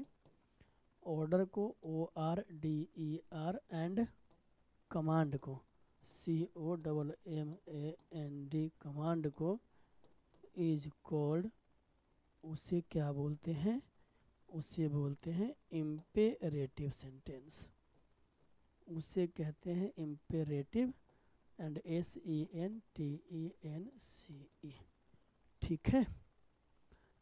ऑर्डर को, ORDER, एंड कमांड को, COMMAND, कमांड को, इज कॉल्ड, उसे क्या बोलते हैं, उसे बोलते हैं इम्पेरेटिव सेंटेंस, उसे कहते हैं इम्पेरेटिव, एंड SENTENCE। ठीक है।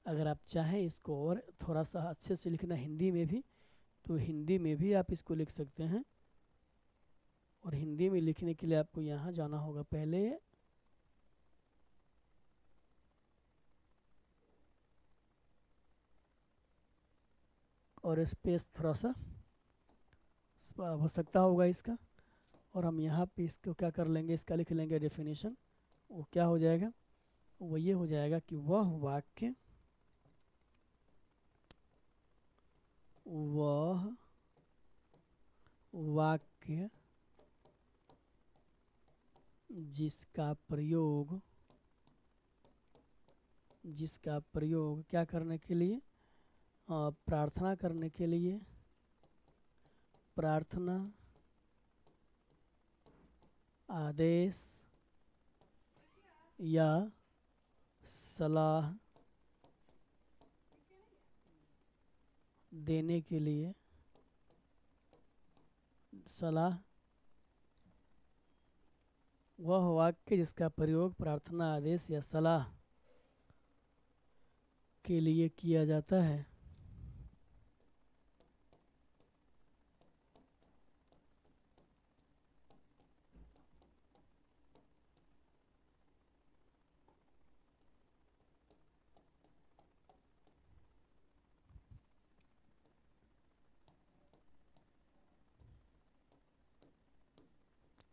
अगर आप चाहें इसको और थोड़ा सा अच्छे से लिखना हिंदी में भी, तो हिंदी में भी आप इसको लिख सकते हैं। और हिंदी में लिखने के लिए आपको यहाँ जाना होगा पहले, और स्पेस थोड़ा सा आवश्यकता होगा इसका, और हम यहाँ पे इसको क्या कर लेंगे, इसका लिख लेंगे डेफिनेशन। वो क्या हो जाएगा, वो ये हो जाएगा कि वह वाक्य जिसका प्रयोग क्या करने के लिए, प्रार्थना करने के लिए, प्रार्थना, आदेश या सलाह देने के लिए, सलाह, वह वाक्य जिसका प्रयोग प्रार्थना, आदेश या सलाह के लिए किया जाता है,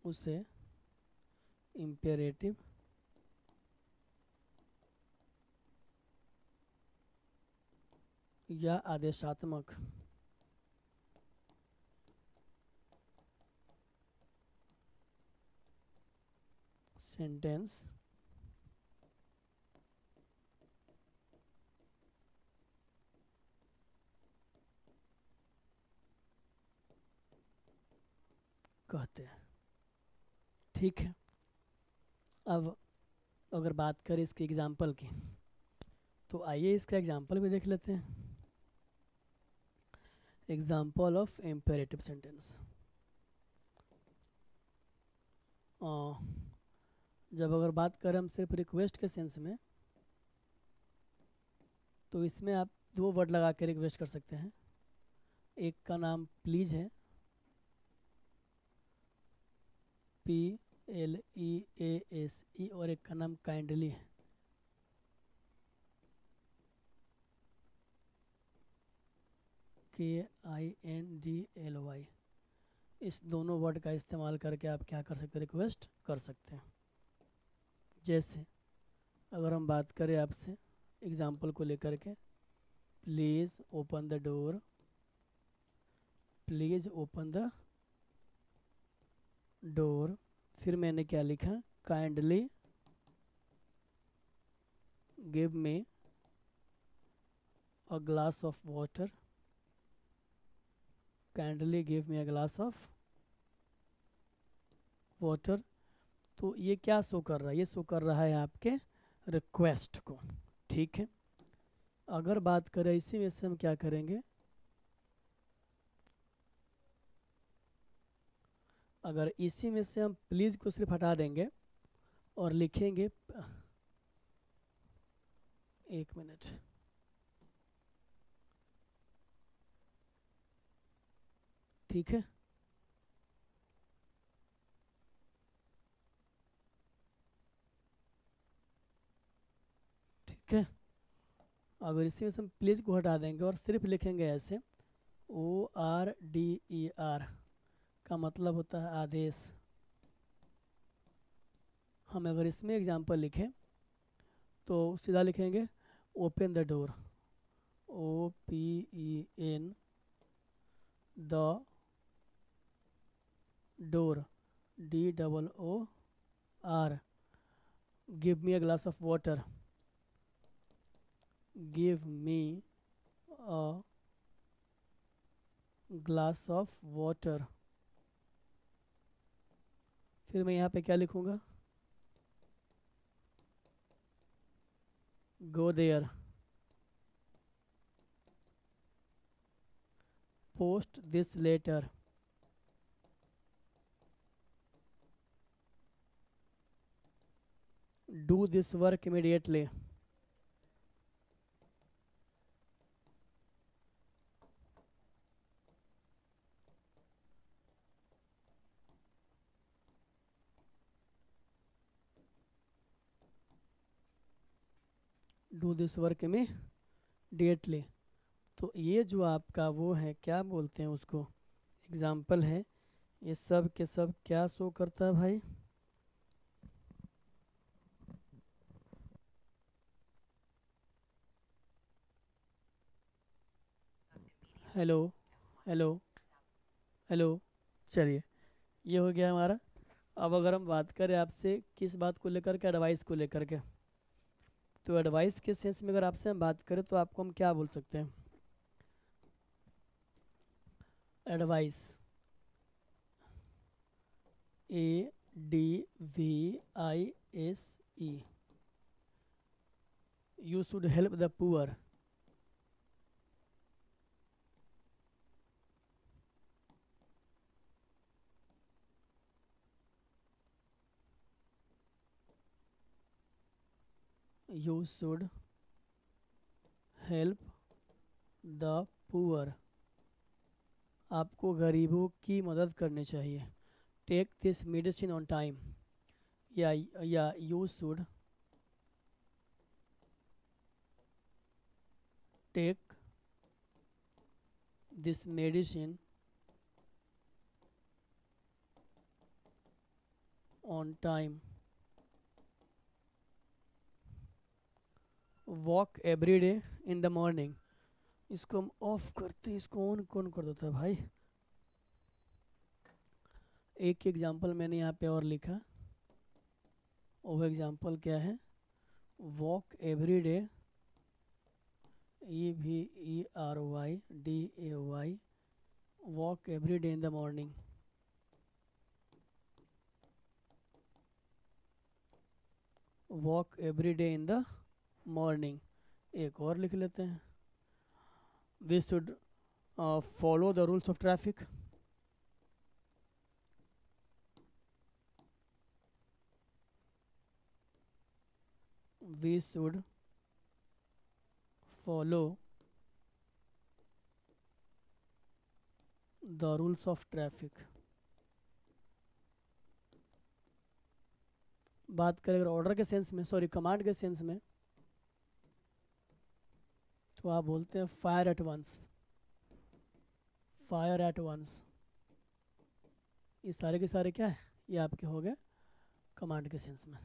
उसे इम्पेरेटिव या आदेशात्मक सेंटेंस कहते हैं। ठीक है। अब अगर बात करें इसके एग्जाम्पल की, तो आइए इसका एग्जाम्पल भी देख लेते हैं। Example of imperative sentence. जब अगर बात करें हम सिर्फ रिक्वेस्ट के सेंस में, तो इसमें आप दो वर्ड लगा के रिक्वेस्ट कर सकते हैं। एक का नाम प्लीज़ है, PLEASE, और एक का नाम काइंडली है, KINDLY। इस दोनों वर्ड का इस्तेमाल करके आप क्या कर सकते हैं, रिक्वेस्ट कर सकते हैं। जैसे अगर हम बात करें आपसे एग्जाम्पल को लेकर के, please open the door, please open the door, फिर मैंने क्या लिखा, kindly give me a glass of water, kindly give me a glass of water. तो ये क्या शो कर रहा है, ये शो कर रहा है आपके रिक्वेस्ट को। ठीक है, अगर बात करें इसी में से हम क्या करेंगे, अगर इसी में से हम प्लीज़ को सिर्फ हटा देंगे और लिखेंगे, एक मिनट, ठीक है, ठीक है। अगर इसी में से हम प्लीज़ को हटा देंगे और सिर्फ लिखेंगे ऐसे, ORDER का मतलब होता है आदेश। हम अगर इसमें एग्जाम्पल लिखें तो सीधा लिखेंगे open the door, OPEN the door, DOOR, give me a glass of water, give me a glass of water. फिर मैं यहाँ पे क्या लिखूँगा, go there, post this letter, do this work immediately, do this work immediately. तो ये जो आपका वो है, क्या बोलते हैं उसको, एग्जाम्पल है, ये सब के सब क्या शो करता है भाई, हेलो हेलो हेलो। चलिए, ये हो गया हमारा। अब अगर हम बात करें आपसे किस बात को लेकर के, एडवाइस को लेकर के, तो एडवाइस के सेंस में अगर आपसे हम बात करें तो आपको हम क्या बोल सकते हैं, advice, ADVISE, you should help the poor, you should help the poor, आपको गरीबों की मदद करनी चाहिए, take this medicine on time, या you should take this medicine on time, walk every day in the morning. इसको हम ऑफ करते, इसको ऑन कौन कर देता है भाई। एक एग्जाम्पल मैंने यहाँ पे और लिखा, वो एग्जाम्पल क्या है, walk every day, EVERYDAY, walk every day in the morning, walk every day in the morning. एक और लिख लेते हैं, we should follow the rules of traffic. We should follow the rules of traffic. बात करें अगर ऑर्डर के sense में, सॉरी कमांड के सेंस में, तो आप बोलते हैं fire at once, fire at once. ये सारे के सारे क्या है, ये आपके हो गए कमांड के सेंस में।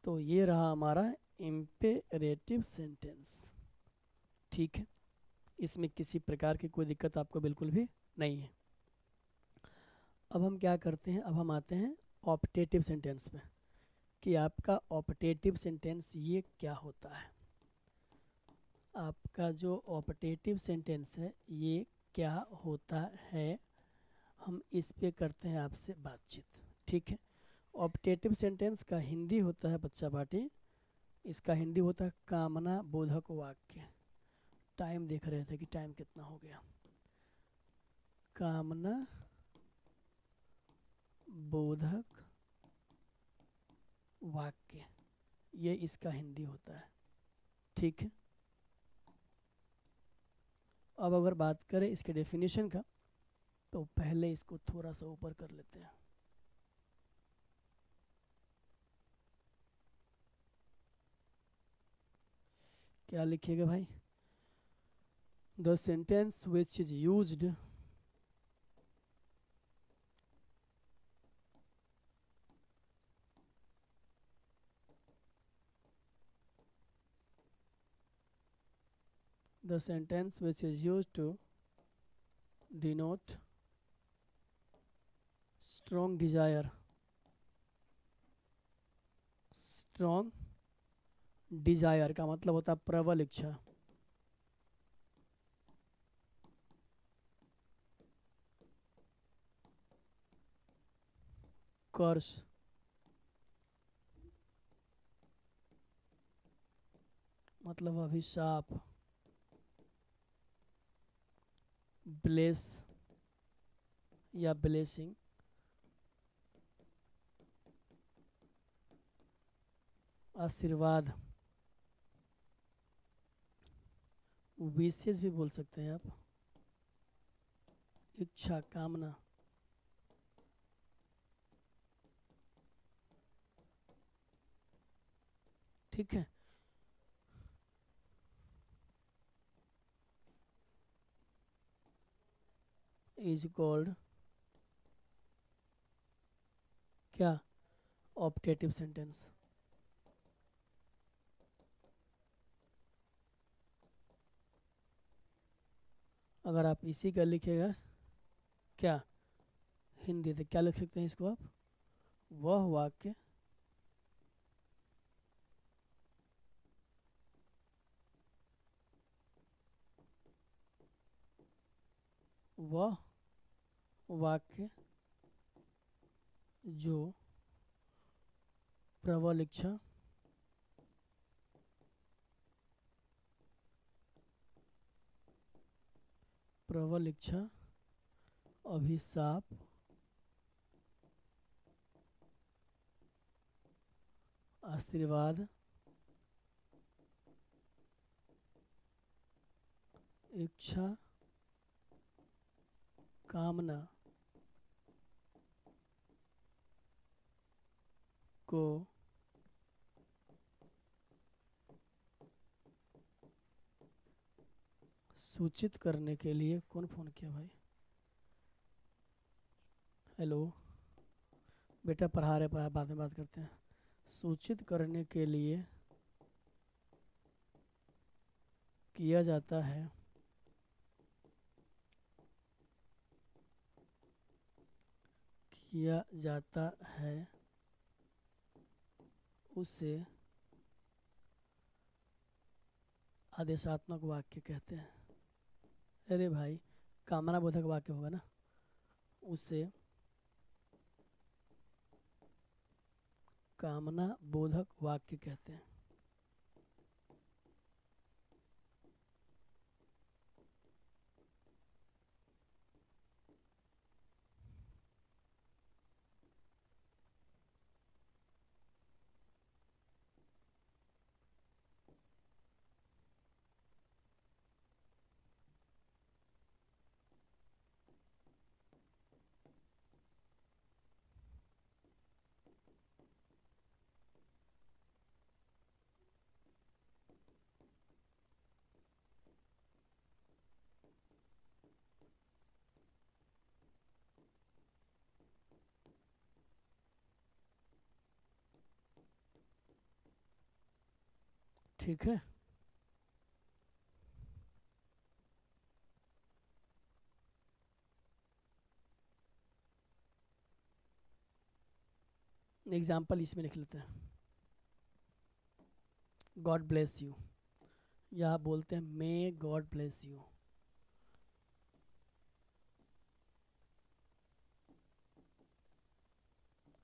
तो ये रहा हमारा इम्पेरेटिव सेंटेंस। ठीक है, इसमें किसी प्रकार की कोई दिक्कत आपको बिल्कुल भी नहीं है। अब हम क्या करते हैं, अब हम आते हैं ऑप्टेटिव सेंटेंस पे, कि आपका ऑप्टेटिव सेंटेंस ये क्या होता है। आपका जो ऑप्टेटिव सेंटेंस है ये क्या होता है, हम इस पे करते हैं आपसे बातचीत। ठीक है, ऑप्टेटिव सेंटेंस का हिंदी होता है बच्चा पार्टी, इसका हिंदी होता है कामना बोधक वाक्य। टाइम देख रहे थे कि टाइम कितना हो गया। कामना बोधक वाक्य, ये इसका हिंदी होता है। ठीक है, अब अगर बात करें इसके डेफिनेशन का, तो पहले इसको थोड़ा सा ऊपर कर लेते हैं। क्या लिखिएगा भाई, the sentence which is used the sentence which is used to denote strong desire, strong desire का मतलब होता है प्रबल इच्छा, कर्ष, मतलब अभिशाप, ब्लेस या ब्लेसिंग, आशीर्वाद, विशेष भी बोल सकते हैं आप, इच्छा कामना, ठीक है। इज कॉल्ड क्या, ऑप्टेटिव सेंटेंस। अगर आप इसी का लिखेगा क्या हिंदी, तो क्या लिख सकते हैं इसको आप, वह वाक्य वह वाक्य जो प्रबल इच्छा, प्रबल इच्छा, अभिशाप, आशीर्वाद, इच्छा, कामना को सूचित करने के लिए, कौन फोन किया भाई, हेलो बेटा पढ़ा रहे, बाद में बात करते हैं। सूचित करने के लिए किया जाता है, किया जाता है उसे आदेशात्मक वाक्य कहते हैं। अरे भाई कामना बोधक वाक्य होगा ना, उसे कामना बोधक वाक्य कहते हैं। ठीक है। एग्जाम्पल इसमें लिख लेते हैं, गॉड ब्लेस यू, या आप बोलते हैं मे गॉड ब्लेस यू।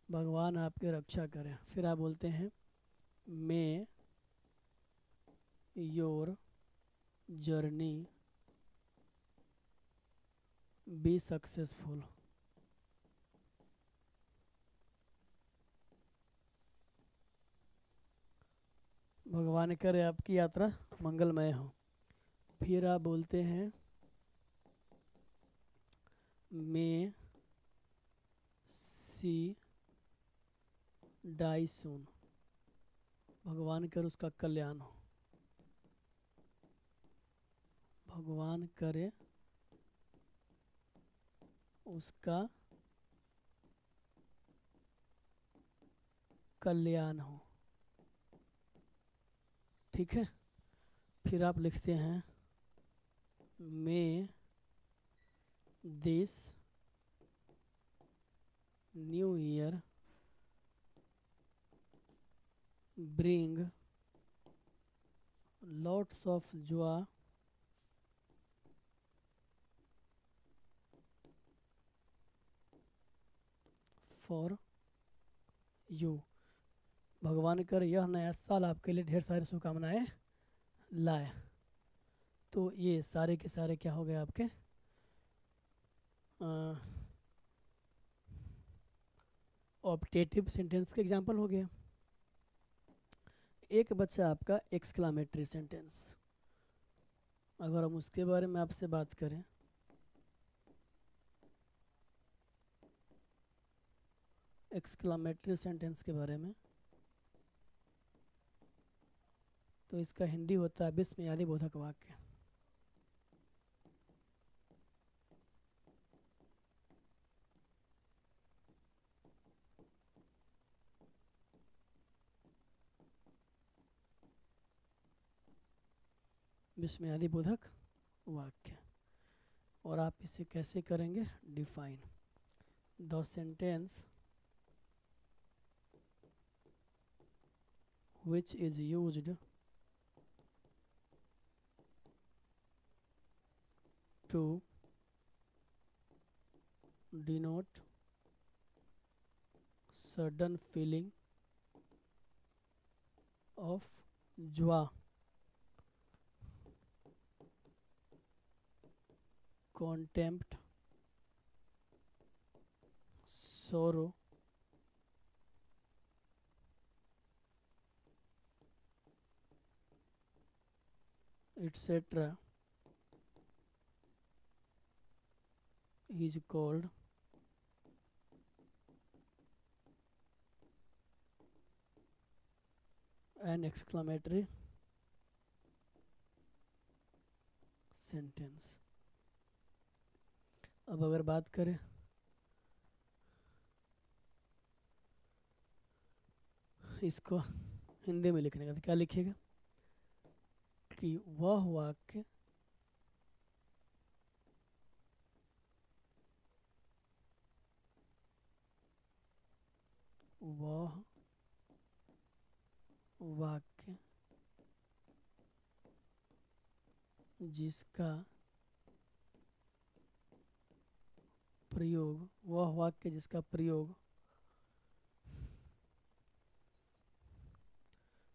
भगवान आपकी रक्षा करें। फिर आप बोलते हैं मे योर जर्नी बी सक्सेसफुल। भगवान करे आपकी यात्रा मंगलमय हो। फिर आप बोलते हैं मे सी डाई सून, भगवान करे उसका कल्याण हो। भगवान करे उसका कल्याण हो। ठीक है। फिर आप लिखते हैं may this new year bring lots of joy for you। भगवान कर यह नया साल आपके लिए ढेर सारी शुभकामनाएं लाए। तो ये सारे के सारे क्या हो गए आपके ऑप्टेटिव सेंटेंस के एग्जाम्पल हो गया। एक बच्चा आपका एक्सक्लामेटरी सेंटेंस, अगर हम उसके बारे में आपसे बात करें, एक्सक्लामेटरी सेंटेंस के बारे में, तो इसका हिंदी होता है विस्मयादि बोधक वाक्य। विस्मयादि बोधक वाक्य। और आप इसे कैसे करेंगे define, the sentence which is used to denote sudden feeling of joy, contempt, sorrow, etc. is called an exclamatory sentence। अब अगर बात करें इसको हिंदी में लिखने का, तो क्या लिखेगा कि वह वाक्य वह वाक्य जिसका प्रयोग, वह वाक्य जिसका प्रयोग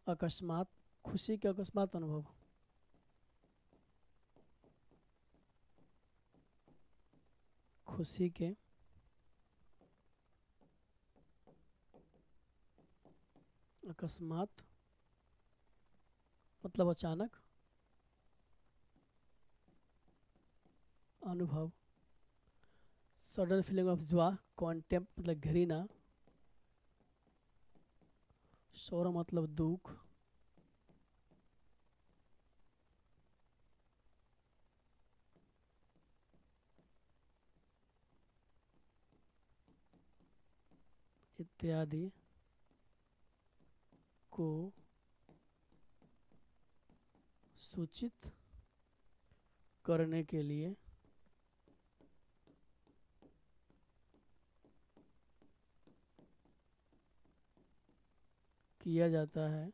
अकस्मात, खुशी के अकस्मात अनुभव, खुशी के अकस्मात मतलब अचानक अनुभव, sudden feeling of Joy, contempt मतलब घृणा, सौर मतलब दुख, इत्यादि को सूचित करने के लिए किया जाता है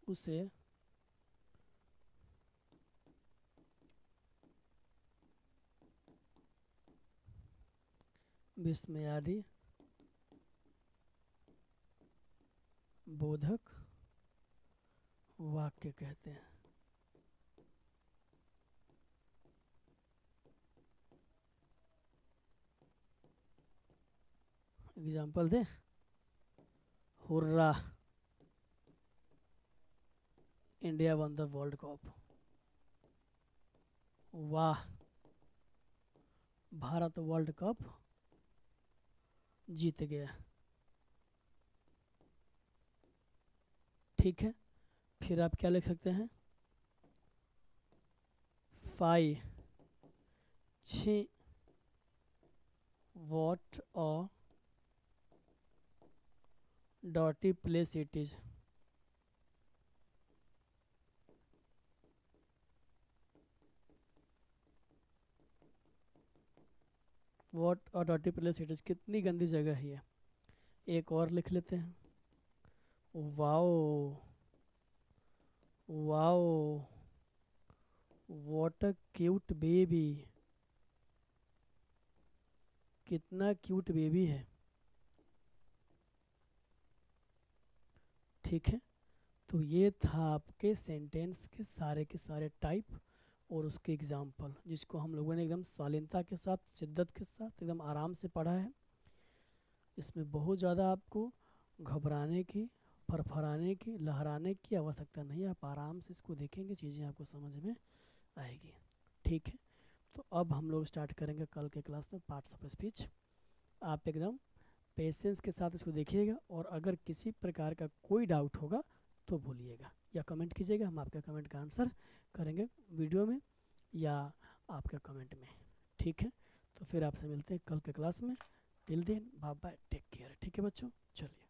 उसे विस्मयादि बोधक वाक्य कहते हैं। Example they, hurrah, India one the world cup. वाह, भारत वर्ल्ड कप जीत गया। ठीक है, फिर आप क्या लिख सकते हैं, 5 6 what a dirty place it is। What a dirty place it is, कितनी गंदी जगह है ये। एक और लिख लेते हैं, wow wow what a cute baby, कितना क्यूट बेबी है। ठीक है, तो ये था आपके सेंटेंस के सारे टाइप और उसके एग्जाम्पल, जिसको हम लोगों ने एकदम शालीनता के साथ, शिद्दत के साथ, एकदम आराम से पढ़ा है। इसमें बहुत ज़्यादा आपको घबराने की, फरफराने की, लहराने की आवश्यकता नहीं है। आप आराम से इसको देखेंगे, चीज़ें आपको समझ में आएगी। ठीक है, तो अब हम लोग स्टार्ट करेंगे कल के क्लास में पार्ट्स ऑफ स्पीच। आप एकदम पेशेंस के साथ इसको देखिएगा, और अगर किसी प्रकार का कोई डाउट होगा तो बोलिएगा या कमेंट कीजिएगा, हम आपके कमेंट का आंसर करेंगे वीडियो में या आपके कमेंट में। ठीक है, तो फिर आपसे मिलते हैं कल के क्लास में। Till then bye bye, take care. ठीक है बच्चों, चलिए।